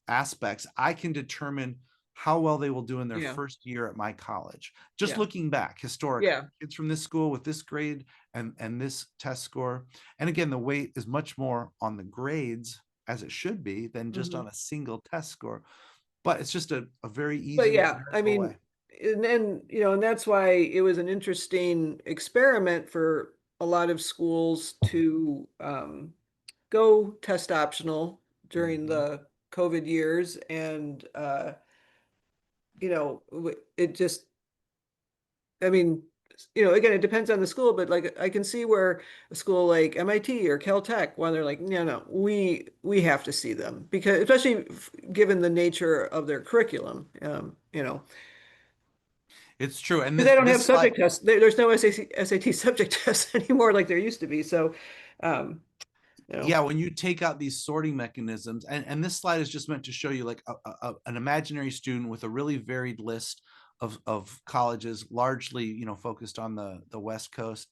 aspects, I can determine how well they will do in their Yeah. first year at my college. Just Yeah. looking back historically, Yeah. kids from this school with this grade and this test score. And again, the weight is much more on the grades as it should be than just Mhm. on a single test score. But it's just a very But easy yeah, I numerical mean, way. and then, and that's why it was an interesting experiment for a lot of schools to go test optional during Mhm. the COVID years. And, it just, I mean, again, it depends on the school, but like I can see where a school like MIT or Caltech, when they're like, no, no, we have to see them because especially given the nature of their curriculum, It's true. And because they don't have this slide, subject tests. There's no SAT subject tests anymore like there used to be. So, um, yeah, when you take out these sorting mechanisms, and this slide is just meant to show you like an imaginary student with a really varied list of colleges, largely focused on the West Coast,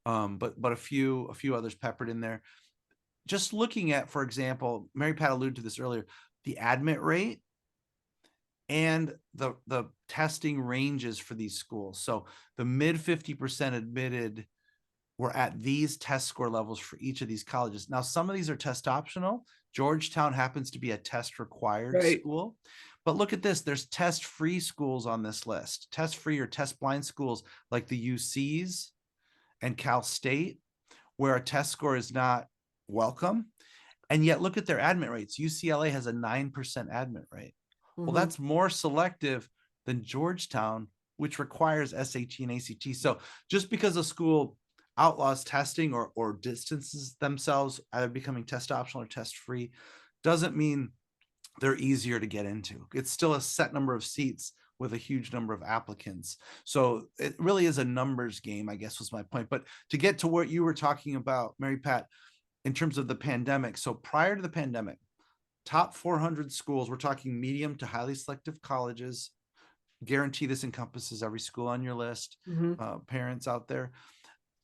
but a few others peppered in there. Just looking at, for example, Mary Pat alluded to this earlier, the admit rate and the testing ranges for these schools. So the mid 50% admitted were at these test score levels for each of these colleges. Now, some of these are test optional. Georgetown happens to be a test required right. school. But look at this, there's test free schools on this list, test free or test blind schools like the UCs and Cal State, where a test score is not welcome. And yet, look at their admit rates. UCLA has a 9% admit rate. Well, Hmm. that's more selective than Georgetown, which requires SAT and ACT. So just because a school outlaws testing or distances themselves, either becoming test optional or test free, doesn't mean they're easier to get into. It's still a set number of seats with a huge number of applicants. So it really is a numbers game, I guess was my point. But to get to what you were talking about, Mary Pat, in terms of the pandemic. So prior to the pandemic, top 400 schools, we're talking medium to highly selective colleges. Guarantee this encompasses every school on your list, Mhm. parents out there.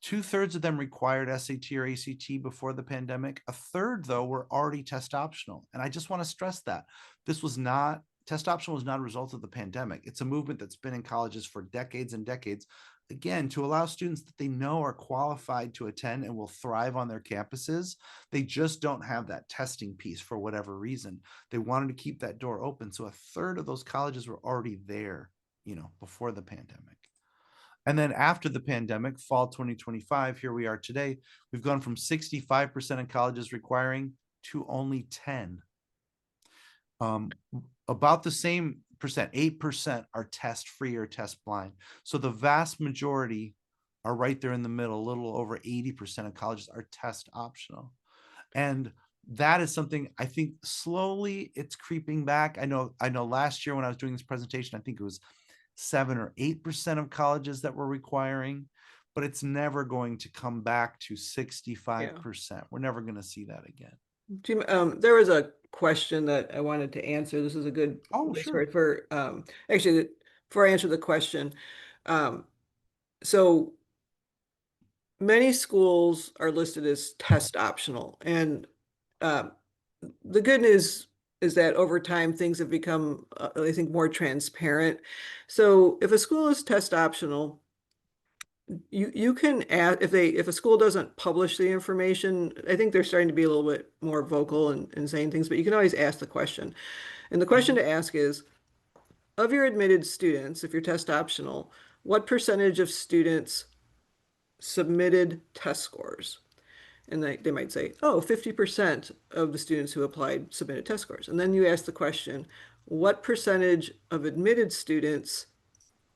2/3 of them required SAT or ACT before the pandemic. A third, though, were already test optional. And I just want to stress that this was not test optional was not a result of the pandemic. It's a movement that's been in colleges for decades and decades. Again, to allow students that they know are qualified to attend and will thrive on their campuses. They just don't have that testing piece for whatever reason. They wanted to keep that door open. So a third of those colleges were already there, before the pandemic. And then after the pandemic, fall 2025, here we are today, we've gone from 65% of colleges requiring to only 10. About the same percent, 8% are test free or test blind. So the vast majority are right there in the middle. A little over 80% of colleges are test optional. And that is something I think slowly it's creeping back. I know last year when I was doing this presentation, I think it was 7 or 8% of colleges that were requiring, but it's never going to come back to 65%. We're never going to see that again. Jim, there was a question that I wanted to answer. This is a good Oh, place sure. actually, before I answer the question. Um, so many schools are listed as test optional, and um, the good news is that over time things have become, I think, more transparent. So if a school is test optional, you can add, if a school doesn't publish the information, I think they're starting to be a little bit more vocal and saying things, but you can always ask the question. And the question Mhm. to ask is, of your admitted students, if you're test optional, what percentage of students submitted test scores? And they might say, oh, 50% of the students who applied submitted test scores. And then you ask the question, what percentage of admitted students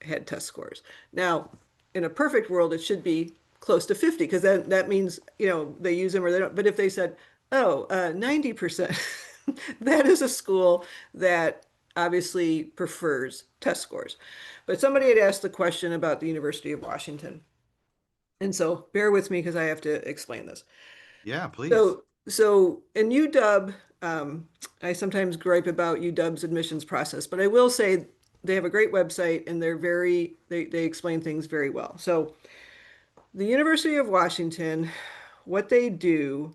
had test scores? Now, in a perfect world, it should be close to 50, because that means, they use them or they don't. But if they said, oh, 90%, that is a school that obviously prefers test scores. But somebody had asked the question about the University of Washington. And so bear with me because I have to explain this. Yeah, please. So in UW, I sometimes gripe about UW's admissions process, but I will say they have a great website and they explain things very well. So the University of Washington, what they do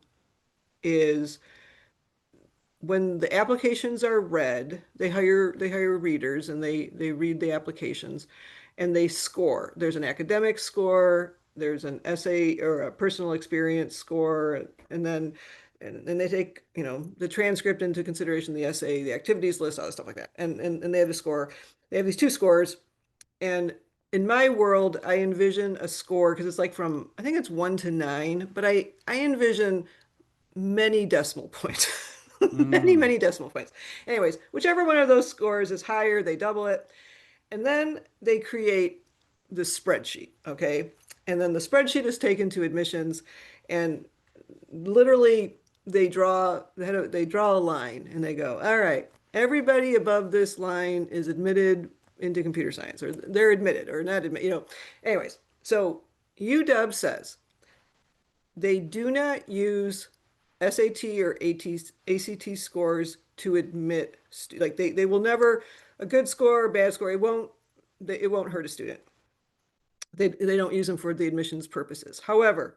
is when the applications are read, they hire readers and they read the applications and they score. There's an academic score, there's an essay or a personal experience score, and then they take, the transcript into consideration, the essay, the activities list, all that stuff like that. And they have a score. They have these two scores. And in my world, I envision a score because it's like from, I think it's 1 to 9, but I envision many decimal points. Many, Mm. many decimal points. Anyways, whichever one of those scores is higher, they double it. And then they create the spreadsheet, okay? And then the spreadsheet is taken to admissions, and literally they draw a line and they go, all right, everybody above this line is admitted into computer science, or they're admitted or not admitted, Anyways, so UW says they do not use SAT or ACT scores to admit, like they will never, a good score or bad score, it won't hurt a student. They don't use them for the admissions purposes. However,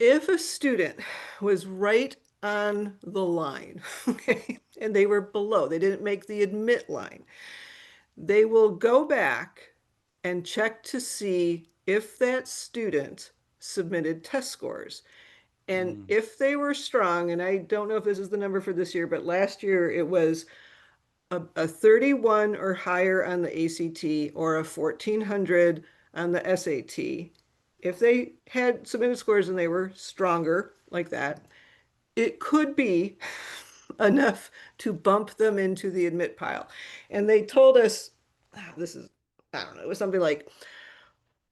if a student was right on the line, okay, and they were below, they didn't make the admit line, they will go back and check to see if that student submitted test scores. And Mm. if they were strong, and I don't know if this is the number for this year, but last year it was a 31 or higher on the ACT or a 1400 on the SAT. If they had submitted scores and they were stronger like that, it could be enough to bump them into the admit pile. And they told us, this is, I don't know, it was something like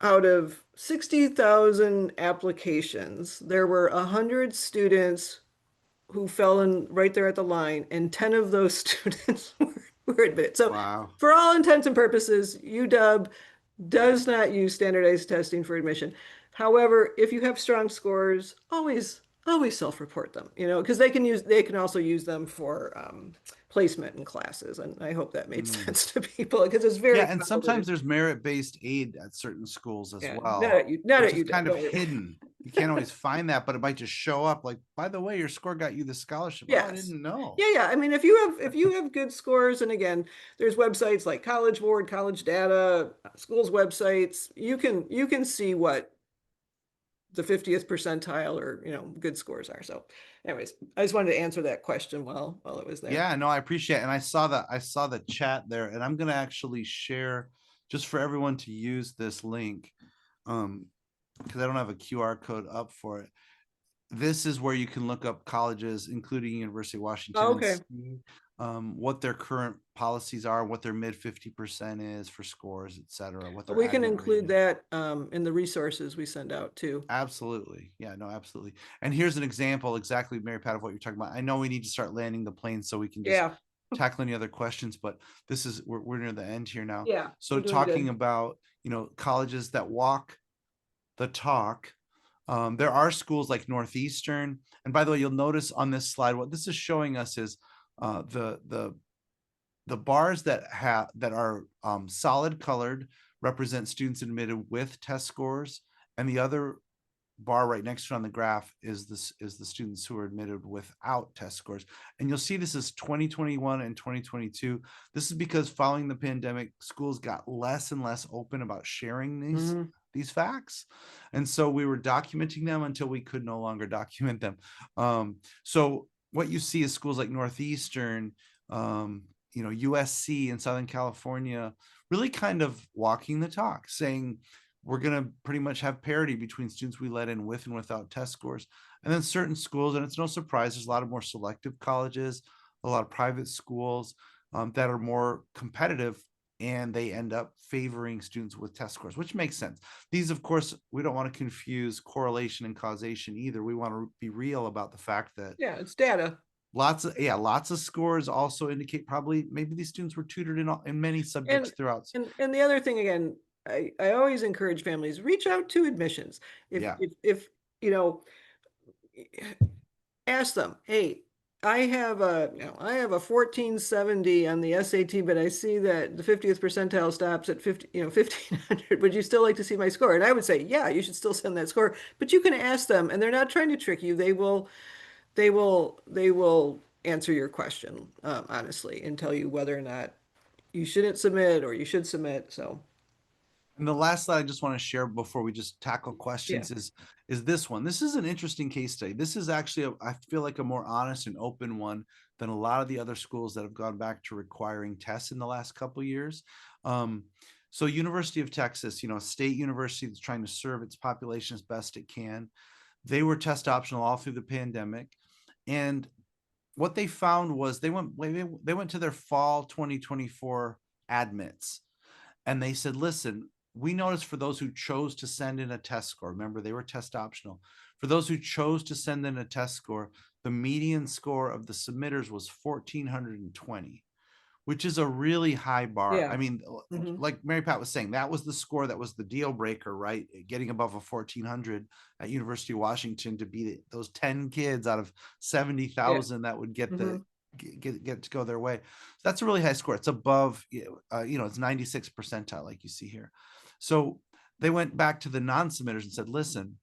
out of 60,000 applications, there were 100 students who fell in right there at the line, and 10 of those students were admitted. So, Wow. for all intents and purposes, UW does not use standardized testing for admission. However, if you have strong scores, always self-report them, because they can also use them for placement in classes. And I hope that made Mm. sense to people because it's very Yeah, and convoluted. sometimes there's merit-based aid at certain schools as Yeah, well, not which at is UW, kind of don't worry. hidden. You can't always find that, but it might just show up like, by the way, your score got you the scholarship. Oh, I Yes. didn't know. Yeah, yeah. I mean, if you have good scores, and again, there's websites like College Board, College Data, schools websites, you can see what the 50th percentile or, good scores are. So anyways, I just wanted to answer that question while it was there. Yeah, no, I appreciate it. And I saw the chat there, and I'm gonna actually share just for everyone to use this link. Because I don't have a QR code up for it. This is where you can look up colleges, including University of Washington, Oh, and okay. see what their current policies are, what their mid 50% is for scores, et cetera, what their We can aggregate include rating. that in the resources we send out too. Absolutely. Yeah, no, absolutely. And here's an example exactly, Mary Pat, of what you're talking about. I know we need to start landing the plane so we can just Yeah. tackle any other questions, but we're near the end here now. Yeah. So We're doing talking good. about, colleges that walk the talk. There are schools like Northeastern, and by the way, you'll notice on this slide, what this is showing us is the bars that are solid colored represent students admitted with test scores, and the other bar right next to it on the graph is the students who are admitted without test scores. And you'll see this is 2021 and 2022. This is because following the pandemic, schools got less and less open about sharing Mhm. these facts. And so we were documenting them until we could no longer document them. So what you see is schools like Northeastern, USC in Southern California, really kind of walking the talk, saying, we're going to pretty much have parity between students we let in with and without test scores. And then certain schools, and it's no surprise, there's a lot of more selective colleges, a lot of private schools that are more competitive, and they end up favoring students with test scores, which makes sense. These, of course, we don't want to confuse correlation and causation either. We want to be real about the fact that Yeah, it's data. lots of scores also indicate probably maybe these students were tutored in many subjects And throughout. and the other thing again, I always encourage families, reach out to admissions. Yeah. If you know, ask them, hey, I have a 1470 on the SAT, but I see that the 50th percentile stops at 1500. Would you still like to see my score? And I would say, yeah, you should still send that score. But you can ask them, and they're not trying to trick you. They will answer your question, honestly, and tell you whether or not you shouldn't submit or you should submit. So And the last slide I just want to share before we just tackle yeah. questions is this one. This is an interesting case study. This is actually, I feel like, a more honest and open one than a lot of the other schools that have gone back to requiring tests in the last couple of years. So University of Texas, a state university that's trying to serve its population as best it can, they were test optional all through the pandemic. And what they found was they went to their fall 2024 admits, and they said, listen, we noticed for those who chose to send in a test score, remember they were test optional, for those who chose to send in a test score, the median score of the submitters was 1420, which is a really high bar. I Yeah. mean, Hmm. like Mary Pat was saying, that was the score that was the deal breaker, right? Getting above a 1400 at University of Washington to be those 10 kids out of Yeah. 70,000 that would get Hmm. get to go their way. So that's a really high score. It's above, it's 96 percentile, like you see here. So they went back to the non-submitters and said, listen,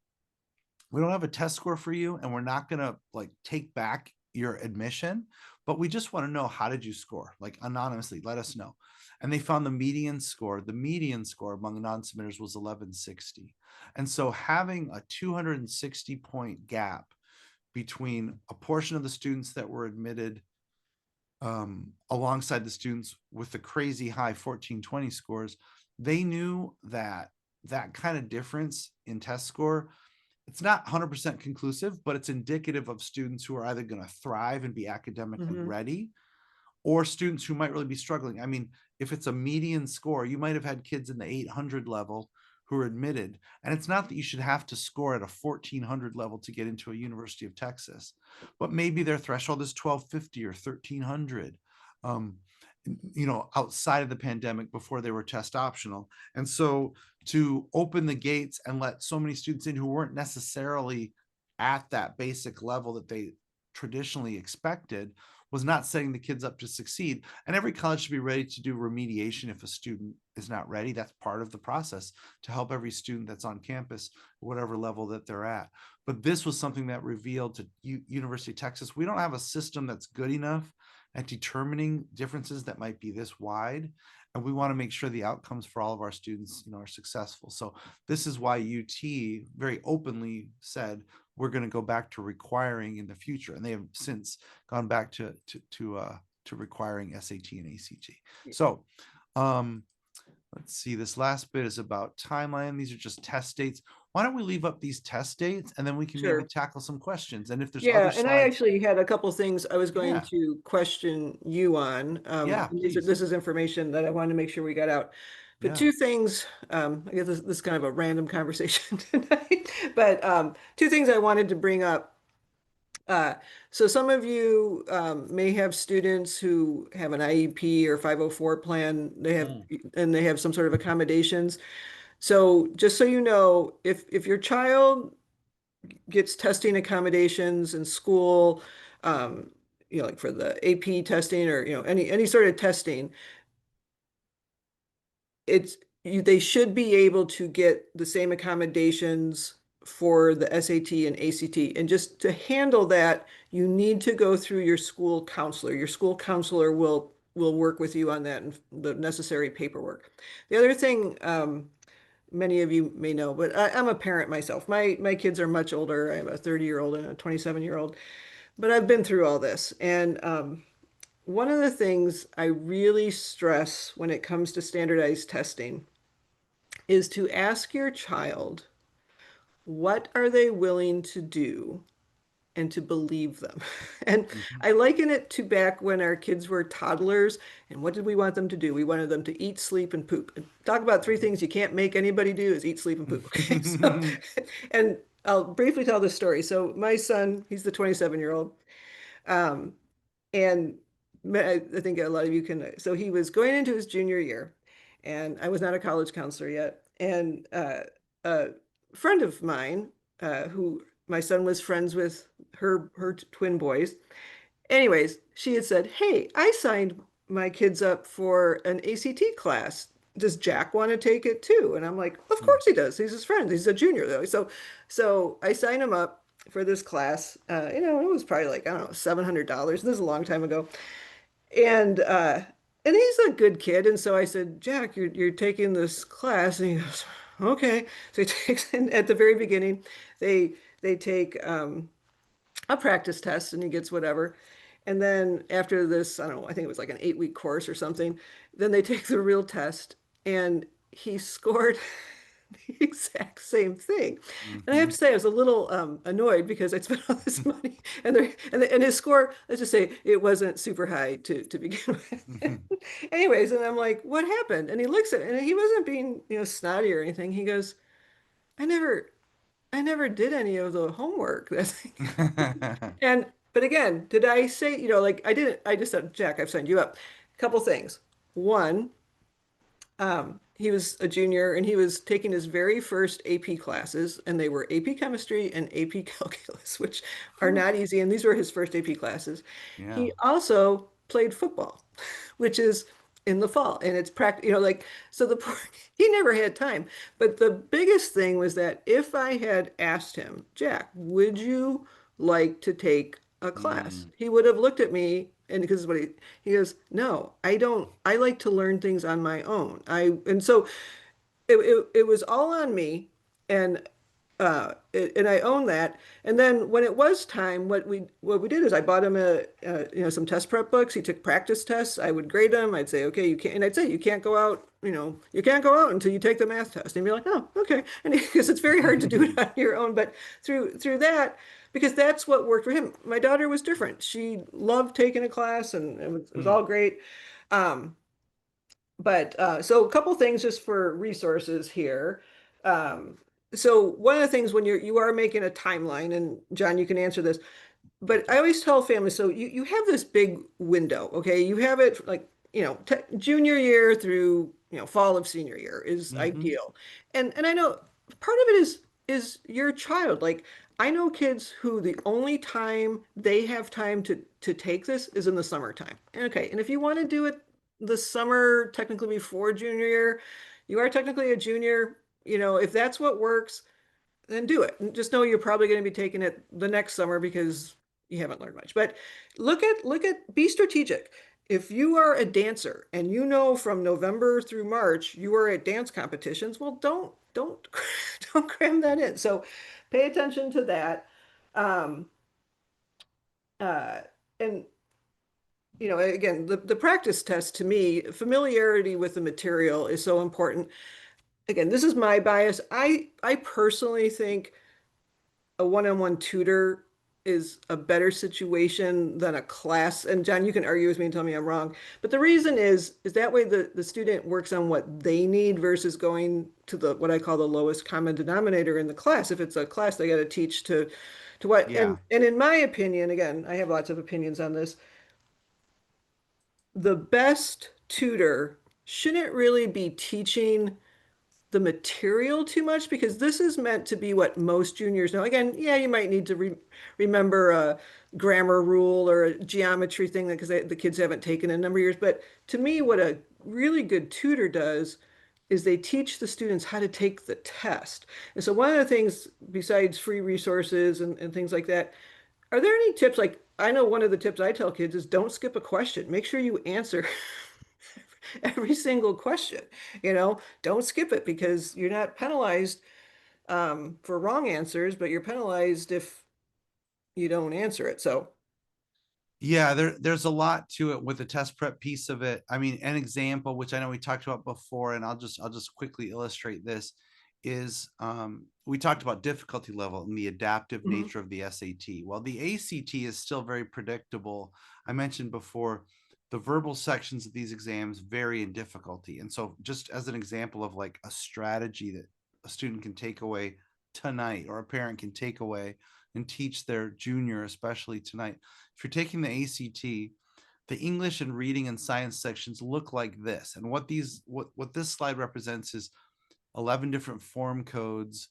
we don't have a test score for you, and we're not going to like take back your admission, but we just want to know, how did you score? Like, anonymously, let us know. And they found the median score among non-submitters was 1160. And so having a 260 point gap between a portion of the students that were admitted alongside the students with the crazy high 1420 scores, they knew that that kind of difference in test score, it's not 100% conclusive, but it's indicative of students who are either going to thrive and be academically Hmm. ready, or students who might really be struggling. I mean, if it's a median score, you might have had kids in the 800 level who are admitted. And it's not that you should have to score at a 1400 level to get into a University of Texas, but maybe their threshold is 1250 or 1300. Outside of the pandemic before they were test optional. And so to open the gates and let so many students in who weren't necessarily at that basic level that they traditionally expected was not setting the kids up to succeed. And every college should be ready to do remediation if a student is not ready. That's part of the process to help every student that's on campus, whatever level that they're at. But this was something that revealed to University of Texas, we don't have a system that's good enough at determining differences that might be this wide. And we want to make sure the outcomes for all of our students, are successful. So this is why UT very openly said, we're going to go back to requiring in the future. And they have since gone back to requiring SAT and ACT. So let's see, this last bit is about timeline. These are just test dates. Why don't we leave up these test dates and then we can maybe tackle some questions. And if there's other And I slides. actually had a couple things I was going to question you on. Please. This is information that I wanted to make sure we got out. But two things, I guess this is kind of a random conversation tonight, but two things I wanted to bring up. So some of you may have students who have an IEP or 504 plan. They have some sort of accommodations. So just so you know, if your child gets testing accommodations in school, like for the AP testing or any sort of testing, they should be able to get the same accommodations for the SAT and ACT. And just to handle that, you need to go through your school counselor. Your school counselor will work with you on that and the necessary paperwork. The other thing, many of you may know, but I'm a parent myself. My kids are much older. I have a 30-year-old and a 27-year-old, but I've been through all this. And one of the things I really stress when it comes to standardized testing is to ask your child, what are they willing to do, and to believe them. And I liken it to back when our kids were toddlers. And what did we want them to do? We wanted them to eat, sleep, and poop. And talk about three things you can't make anybody do is eat, sleep, and poop. Okay. And I'll briefly tell this story. So my son, he's the 27-year-old. And I think a lot of you can. So he was going into his junior year, and I was not a college counselor yet. And a friend of mine, who my son was friends with her twin boys. Anyways, she had said, "Hey, I signed my kids up for an ACT class. Does Jack want to take it too?" And I'm like, "Of course he does. He's his friend. He's a junior though." So I signed him up for this class. It was probably like, I don't know, $700. This is a long time ago. And he's a good kid. And so I said, "Jack, you're taking this class." And he goes, "Okay." So he takes, and at the very beginning, they take a practice test and he gets whatever. And then after this, I don't know, I think it was like an 8-week course or something, then they take the real test and he scored the exact same thing. And I have to say, I was a little annoyed because I'd spent all this money and his score, let's just say it wasn't super high to begin with. Anyways, and I'm like, "What happened?" And he looks at it and he wasn't being, snotty or anything. He goes, I never did any of the homework." But again, did I say, like I didn't, I just said, "Jack, I've signed you up." A couple things. One, he was a junior and he was taking his very first AP classes, and they were AP chemistry and AP calculus, which are not easy. And these were his first AP classes. He also played football, which is in the fall, and it's practice, so he never had time. But the biggest thing was that if I had asked him, "Jack, would you like to take a class?" He would have looked at me, and because what he goes, "No, I don't. I like to learn things on my own." And so it was all on me, and and I own that. And then when it was time, what we did is I bought him some test prep books. He took practice tests. I would grade them. I'd say, "Okay, you can't," and I'd say, "You can't go out, you can't go out until you take the math test." And he'd be like, "Oh, okay." And because it's very hard to do it on your own, but through that, because that's what worked for him. My daughter was different. She loved taking a class, and it was all great. But so a couple things just for resources here. Um, so one of the things when you are making a timeline, and John, you can answer this, but I always tell families, so you have this big window, okay? You have it like, te junior year through, fall of senior year is Hmm. ideal. And I know part of it is your child. Like I know kids who the only time they have time to take this is in the summertime. Okay, and if you want to do it the summer technically before junior year, you are technically a junior, if that's what works, then do it. And just know you're probably going to be taking it the next summer because you haven't learned much. But be strategic. If you are a dancer and you know from November through March you are at dance competitions, well, don't don't cram that in. So pay attention to that. Um, uh, and again, the practice test to me, familiarity with the material is so important. Again, this is my bias. I personally think a one-on-one tutor is a better situation than a class. And John, you can argue with me and tell me I'm wrong. But the reason is that way the student works on what they need versus going to the what I call the lowest common denominator in the class. If it's a class, they got to teach to what Yeah. and in my opinion, again, I have lots of opinions on this, the best tutor shouldn't really be teaching the material too much because this is meant to be what most juniors know. Again, yeah, you might need to remember a grammar rule or a geometry thing because the kids haven't taken in a number of years. But to me, what a really good tutor does is they teach the students how to take the test. And so one of the things besides free resources and things like that, are there any tips? Like I know one of the tips I tell kids is don't skip a question. Make sure you answer every single question. Don't skip it because you're not penalized for wrong answers, but you're penalized if you don't answer it. So, Yeah, there's a lot to it with the test prep piece of it. I mean, an example, which I know we talked about before, and I'll just quickly illustrate this, is we talked about difficulty level and the adaptive mhm. nature of the SAT. Well, the ACT is still very predictable. I mentioned before, the verbal sections of these exams vary in difficulty. And so just as an example of like a strategy that a student can take away tonight or a parent can take away and teach their junior, especially tonight. If you're taking the ACT, the English and reading and science sections look like this. And what this slide represents is 11 different form codes,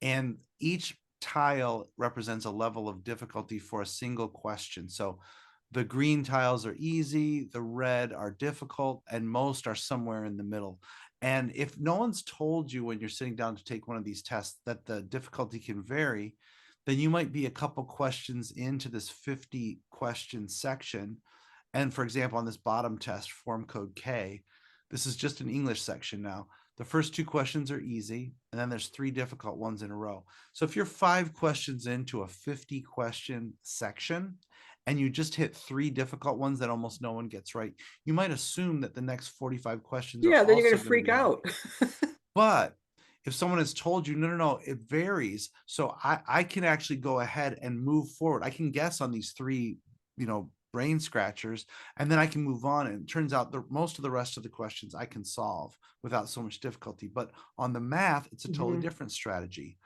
and each tile represents a level of difficulty for a single question. So the green tiles are easy, the red are difficult, and most are somewhere in the middle. And if no one's told you when you're sitting down to take one of these tests that the difficulty can vary, then you might be a couple questions into this 50 question section. And for example, on this bottom test, form code K, this is just an English section now. The first two questions are easy, and then there's three difficult ones in a row. So if you're 5 questions into a 50 question section and you just hit three difficult ones that almost no one gets right, you might assume that the next 45 questions are Yeah, then you're also going to going to freak be hard. out. But if someone has told you, no, no, no, it varies. So I can actually go ahead and move forward. I can guess on these three, brain scratchers, and then I can move on. And it turns out most of the rest of the questions I can solve without so much difficulty. But on the math, it's a totally Mhm. different strategy.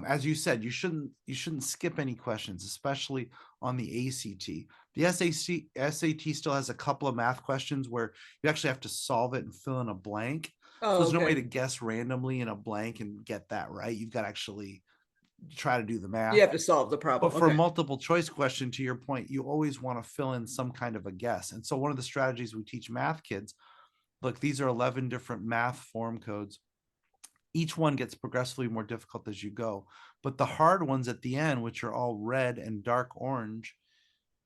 As you said, you shouldn't skip any questions, especially on the ACT. The SAT still has a couple of math questions where you actually have to solve it and fill in a blank. So Oh, there's no way to okay. guess randomly in a blank and get that right. You've got to actually try to do the You math. have to solve the But problem. for a Okay. multiple choice question, to your point, you always want to fill in some kind of a guess. And so one of the strategies we teach math kids, look, these are 11 different math form codes. Each one gets progressively more difficult as you go. But the hard ones at the end, which are all red and dark orange,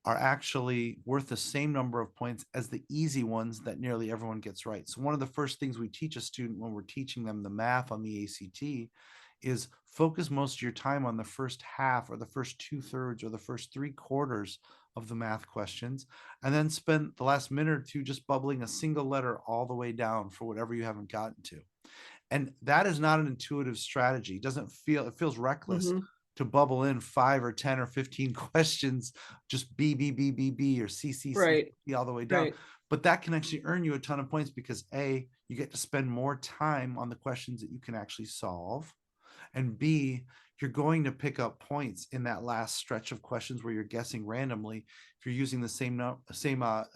are actually worth the same number of points as the easy ones that nearly everyone gets right. So one of the first things we teach a student when we're teaching them the math on the ACT is focus most of your time on the first half or the first 2/3 or the first 3/4 of the math questions, and then spend the last minute or two just bubbling a single letter all the way down for whatever you haven't gotten to. And that is not an intuitive strategy. It feels reckless Hmm. to bubble in 5 or 10 or 15 questions, just B, B, B, B, B, or C, C, C, Right. C all the way down. Right. but that can actually earn you a ton of points because A, you get to spend more time on the questions that you can actually solve. And B, you're going to pick up points in that last stretch of questions where you're guessing randomly. If you're using the same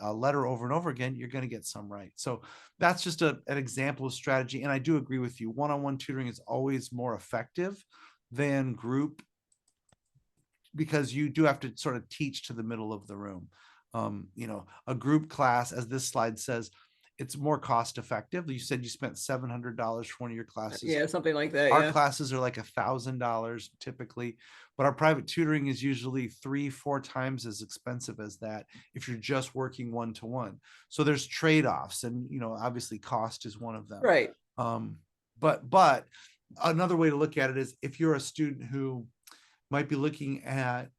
letter over and over again, you're going to get some right. So that's just an example of strategy. And I do agree with you. One-on-one tutoring is always more effective than group because you do have to sort of teach to the middle of the room. A group class, as this slide says, it's more cost effective. You said you spent $700 for one of your classes. Yeah, something like that. Our Yeah. classes are like $1,000 typically, but our private tutoring is usually 3-4 times as expensive as that if you're just working one-to-one. So there's trade-offs, and obviously cost is one of them. Right. But another way to look at it is if you're a student who might be looking at,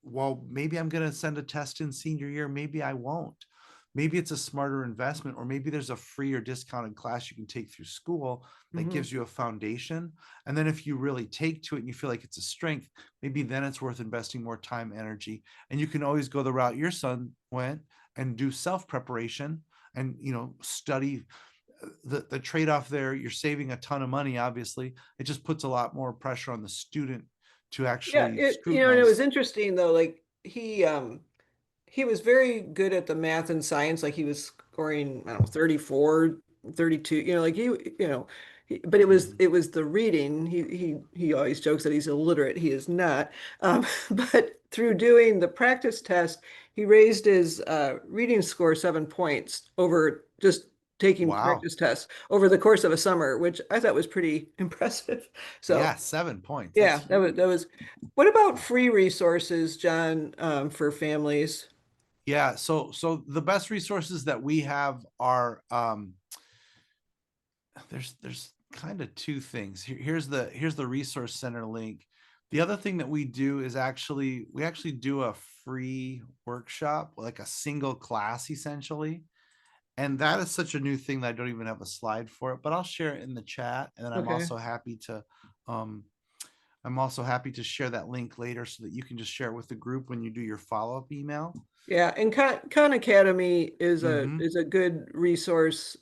well, maybe I'm going to send a test in senior year, maybe I won't. Maybe it's a smarter investment, or maybe there's a free or discounted class you can take through school that gives you a foundation. And then if you really take to it and you feel like it's a strength, maybe then it's worth investing more time, energy. And you can always go the route your son went and do self-preparation and, study. The trade-off there, you're saving a ton of money, obviously. It just puts a lot more pressure on the student to actually And it scrutinize. was interesting though, like he was very good at the math and science. Like he was scoring, I don't know, 34, 32, like but it was the reading. He always jokes that he's illiterate. He is not. But through doing the practice test, he raised his reading score 7 points over just taking Wow. practice tests over the course of a summer, which I thought was pretty impressive. So Yeah, 7 points. yeah, That's that was. What about free resources, John, for families? Yeah, so the best resources that we have are there's kind of two things. Here's the resource center link. The other thing that we do is we actually do a free workshop, like a single class essentially. And that is such a new thing that I don't even have a slide for it, but I'll share it in the chat. And then Okay. I'm also happy to share that link later so that you can just share it with the group when you do your follow-up email. Yeah, and Khan Academy is Mhm. a good resource.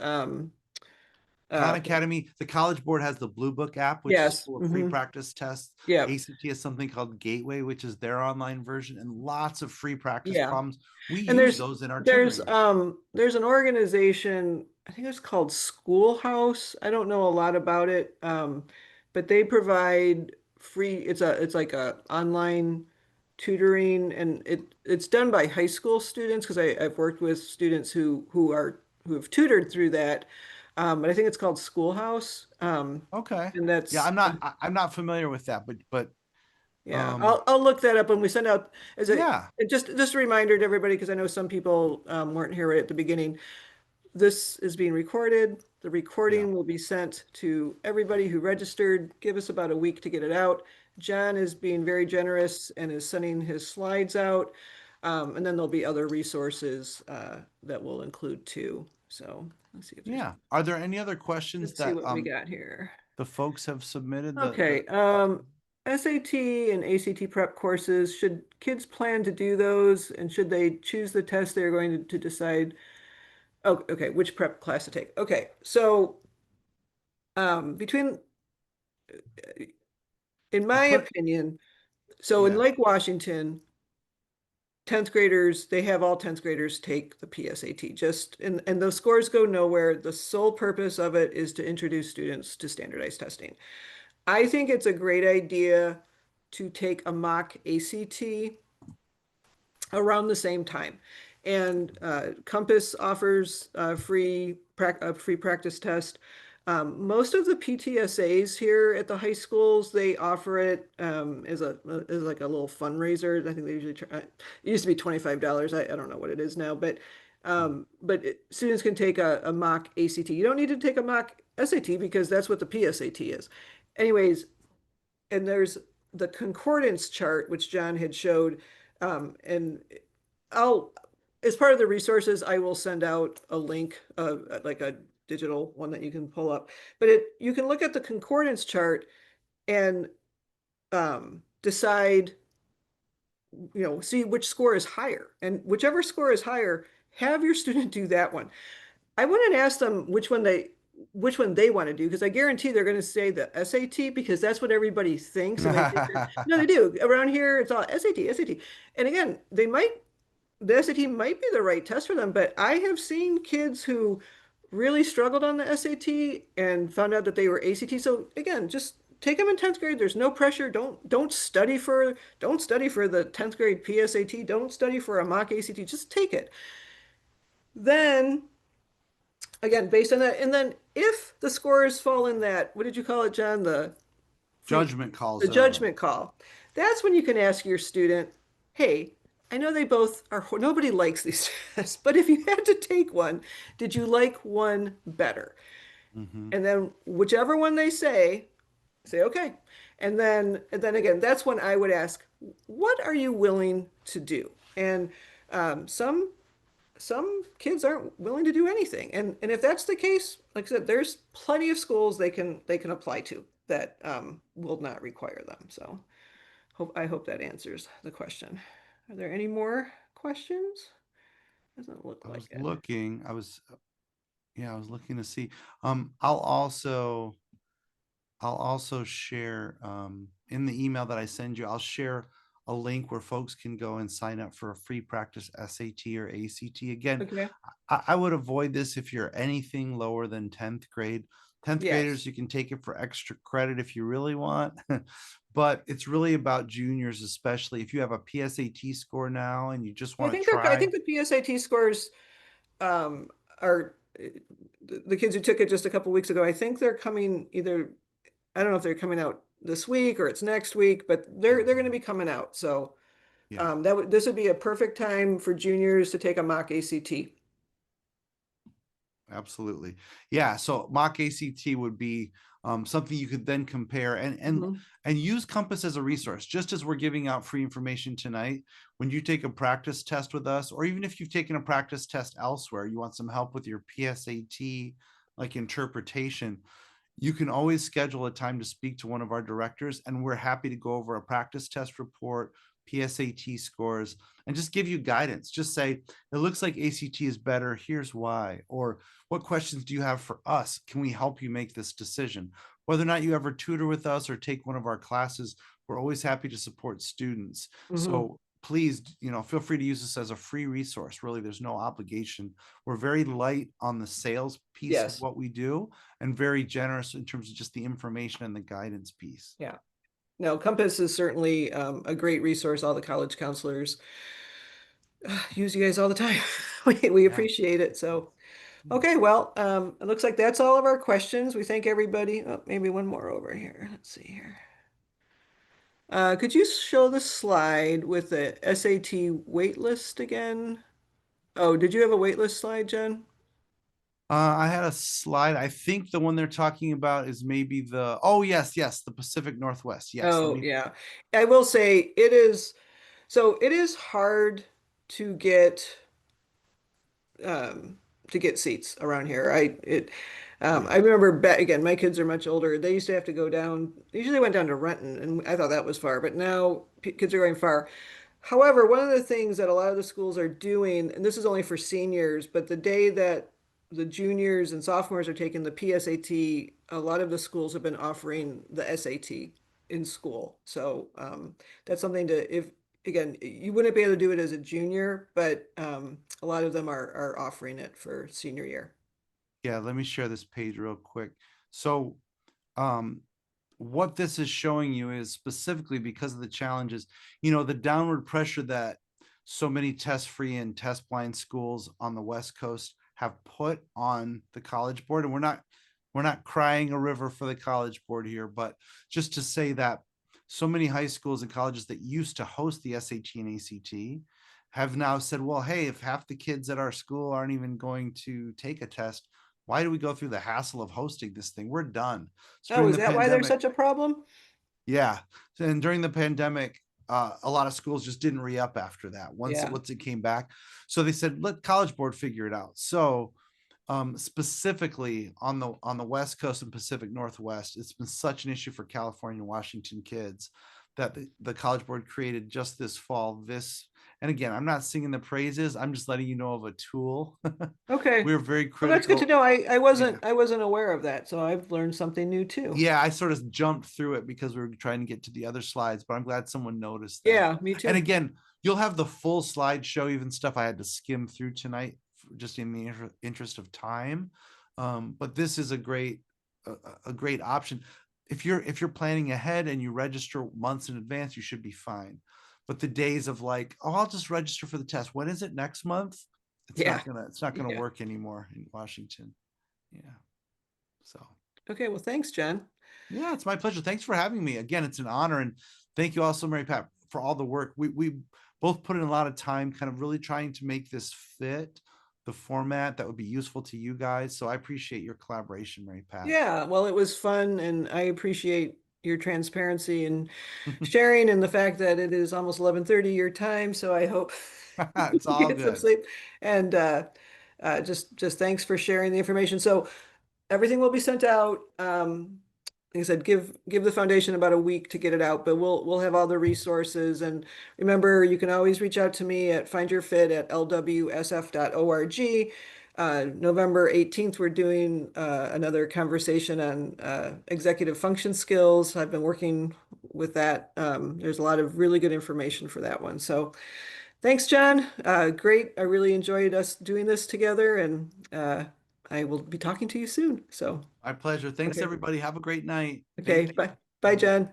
Khan Academy, the College Board has the Blue Book app, which is Yes. full of free practice tests. Yeah. ACT has something called Gateway, which is their online version, and lots of free practice Yeah. problems. We And use those in our tutoring. there's an organization, I think it's called Schoolhouse. I don't know a lot about it. But they provide free, it's like a online tutoring, and it's done by high school students because I've worked with students who have tutored through that. But I think it's called Schoolhouse. Okay. And Yeah, that's I'm not familiar with that, but yeah, I'll look that up when we send out as yeah. just a reminder to everybody, because I know some people weren't here right at the beginning. This is being recorded. The Yeah. recording will be sent to everybody who registered. Give us about a week to get it out. John is being very generous and is sending his slides out. And then there'll be other resources that we'll include too. So let's see if Yeah. Are there any other questions let's see that what we got here. the folks have submitted? Okay. SAT and ACT prep courses, should kids plan to do those, and should they choose the test they're going to decide? Oh, okay, which prep class to take? Okay, so between, in my opinion, so in Yeah. Lake Washington, 10th graders, they have all 10th graders take the PSAT. And those scores go nowhere. The sole purpose of it is to introduce students to standardized testing. I think it's a great idea to take a mock ACT around the same time. And Compass offers a free practice test. Most of the PTSAs here at the high schools, they offer it as like a little fundraiser. I think they usually it used to be $25. I don't know what it is now, but students can take a mock ACT. You don't need to take a mock SAT because that's what the PSAT is. Anyways, and there's the concordance chart, which John had showed. And I'll, as part of the resources, I will send out a link, like a digital one that you can pull up. But you can look at the concordance chart and decide, see which score is higher. And whichever score is higher, have your student do that one. I wouldn't ask them which one they want to do, because I guarantee they're going to say the SAT, because that's what everybody thinks, and they think that, no, they do. Around here, it's all SAT, SAT. And again, the SAT might be the right test for them, but I have seen kids who really struggled on the SAT and found out that they were ACT. So again, just take them in 10th grade. There's no pressure. Don't study for the 10th grade PSAT. Don't study for a mock ACT. Just take it. Then again, based on that, and then if the scores fall in that, what did you call it, John? Judgment call The zone. judgment call. That's when you can ask your student, hey, I know they both are, nobody likes these tests, but if you had to take one, did you like one better? Hmm. And then whichever one they say, okay. And then again, that's when I would ask, what are you willing to do? And some kids aren't willing to do anything. And if that's the case, like I said, there's plenty of schools they can apply to that will not require them. So I hope that answers the question. Are there any more questions? Doesn't look I like was it. looking, I was looking to see. I'll also share in the email that I send you, I'll share a link where folks can go and sign up for a free practice SAT or ACT. Again, Okay. I would avoid this if you're anything lower than 10th grade. 10th Yes. graders, you can take it for extra credit if you really want, but it's really about juniors, especially if you have a PSAT score now and you just I want to think I try. think the PSAT scores are the kids who took it just a couple weeks ago. I think they're coming either, I don't know if they're coming out this week or it's next week, but they're going to Mhm. be coming out. So Yeah. this would be a perfect time for juniors to take a mock ACT. Absolutely. Yeah. So mock ACT would be something you could then compare Mhm. and use Compass as a resource. Just as we're giving out free information tonight, when you take a practice test with us, or even if you've taken a practice test elsewhere, you want some help with your PSAT, like interpretation, you can always schedule a time to speak to one of our directors, and we're happy to go over a practice test report, PSAT scores, and just give you guidance. Just say, it looks like ACT is better. Here's why. Or what questions do you have for us? Can we help you make this decision? Whether or not you ever tutor with us or take one of our classes, we're always happy to support students. Mhm. So please, feel free to use this as a free resource. Really, there's no obligation. We're very light on the sales piece of Yes. what we do and very generous in terms of just the information and the guidance piece. Yeah. No, Compass is certainly a great resource. All the college counselors use you guys all the time. We Yeah. appreciate it. So, okay, well, it looks like that's all of our questions. We thank everybody. Oh, maybe one more over here. Let's see here. Could you show the slide with the SAT wait list again? Oh, did you have a wait list slide, Jen? I had a slide. I think the one they're talking about is maybe oh, yes, yes, the Pacific Northwest. Yes. Let Oh, me, yeah. I will say it is hard to get um, to get seats around here. I yeah. remember back again, my kids are much older. They used to have to go down, they usually went down to Renton, and I thought that was far, but now kids are going far. However, one of the things that a lot of the schools are doing, and this is only for seniors, but the day that the juniors and sophomores are taking the PSAT, a lot of the schools have been offering the SAT in school. So that's something to, if again, you wouldn't be able to do it as a junior, but a lot of them are offering it for senior year. Yeah. Let me share this page real quick. So, um, what this is showing you is specifically because of the challenges, the downward pressure that so many test free and test blind schools on the West Coast have put on the College Board. And we're not crying a river for the College Board here, but just to say that so many high schools and colleges that used to host the SAT and ACT have now said, well, hey, if half the kids at our school aren't even going to take a test, why do we go through the hassle of hosting this thing? We're done. So Oh, during is the that why there's pandemic, such a problem? yeah. And during the pandemic, a lot of schools just didn't re-up after that Yeah. once it came back. So they said, let College Board figure it out. So specifically on the West Coast and Pacific Northwest, it's been such an issue for California and Washington kids that the College Board created just this fall this And again, I'm not singing the praises. I'm just letting you know of a tool. Okay. We're very Well, that's good to critical. know. Yeah. I wasn't aware of that, so I've learned something new too. Yeah, I sort of jumped through it because we were trying to get to the other slides, but I'm glad someone noticed that. Yeah, me And too. again, you'll have the full slideshow, even stuff I had to skim through tonight, just in the interest of time. But this is a great option. If you're planning ahead and you register months in advance, you should be fine. But the days of like, oh, I'll just register for the test. When is it? Next month? Yeah. It's not gonna Yeah. work anymore in Washington. Yeah. So. Okay. Well, thanks, Jen. Yeah, it's my pleasure. Thanks for having me. Again, it's an honor. And thank you also, Mary Pat, for all the work. We both put in a lot of time, kind of really trying to make this fit the format that would be useful to you guys. So I appreciate your collaboration, Mary Pat. Yeah. Well, it was fun, and I appreciate your transparency and sharing, and the fact that it is almost 11:30 your time. So I hope It's you all get some good. sleep. And just thanks for sharing the information. So everything will be sent out. Like I said, give the foundation about a week to get it out, but we'll have all the resources. And remember, you can always reach out to me at findyourfit@lwsf.org. November 18th, we're doing another conversation on executive function skills. I've been working with that. There's a lot of really good information for that one. So thanks, John. Great. I really enjoyed us doing this together, and I will be talking to you soon. So, My pleasure. Thanks, okay. everybody. Have a great night. Okay. Thank you. Bye. Bye, John.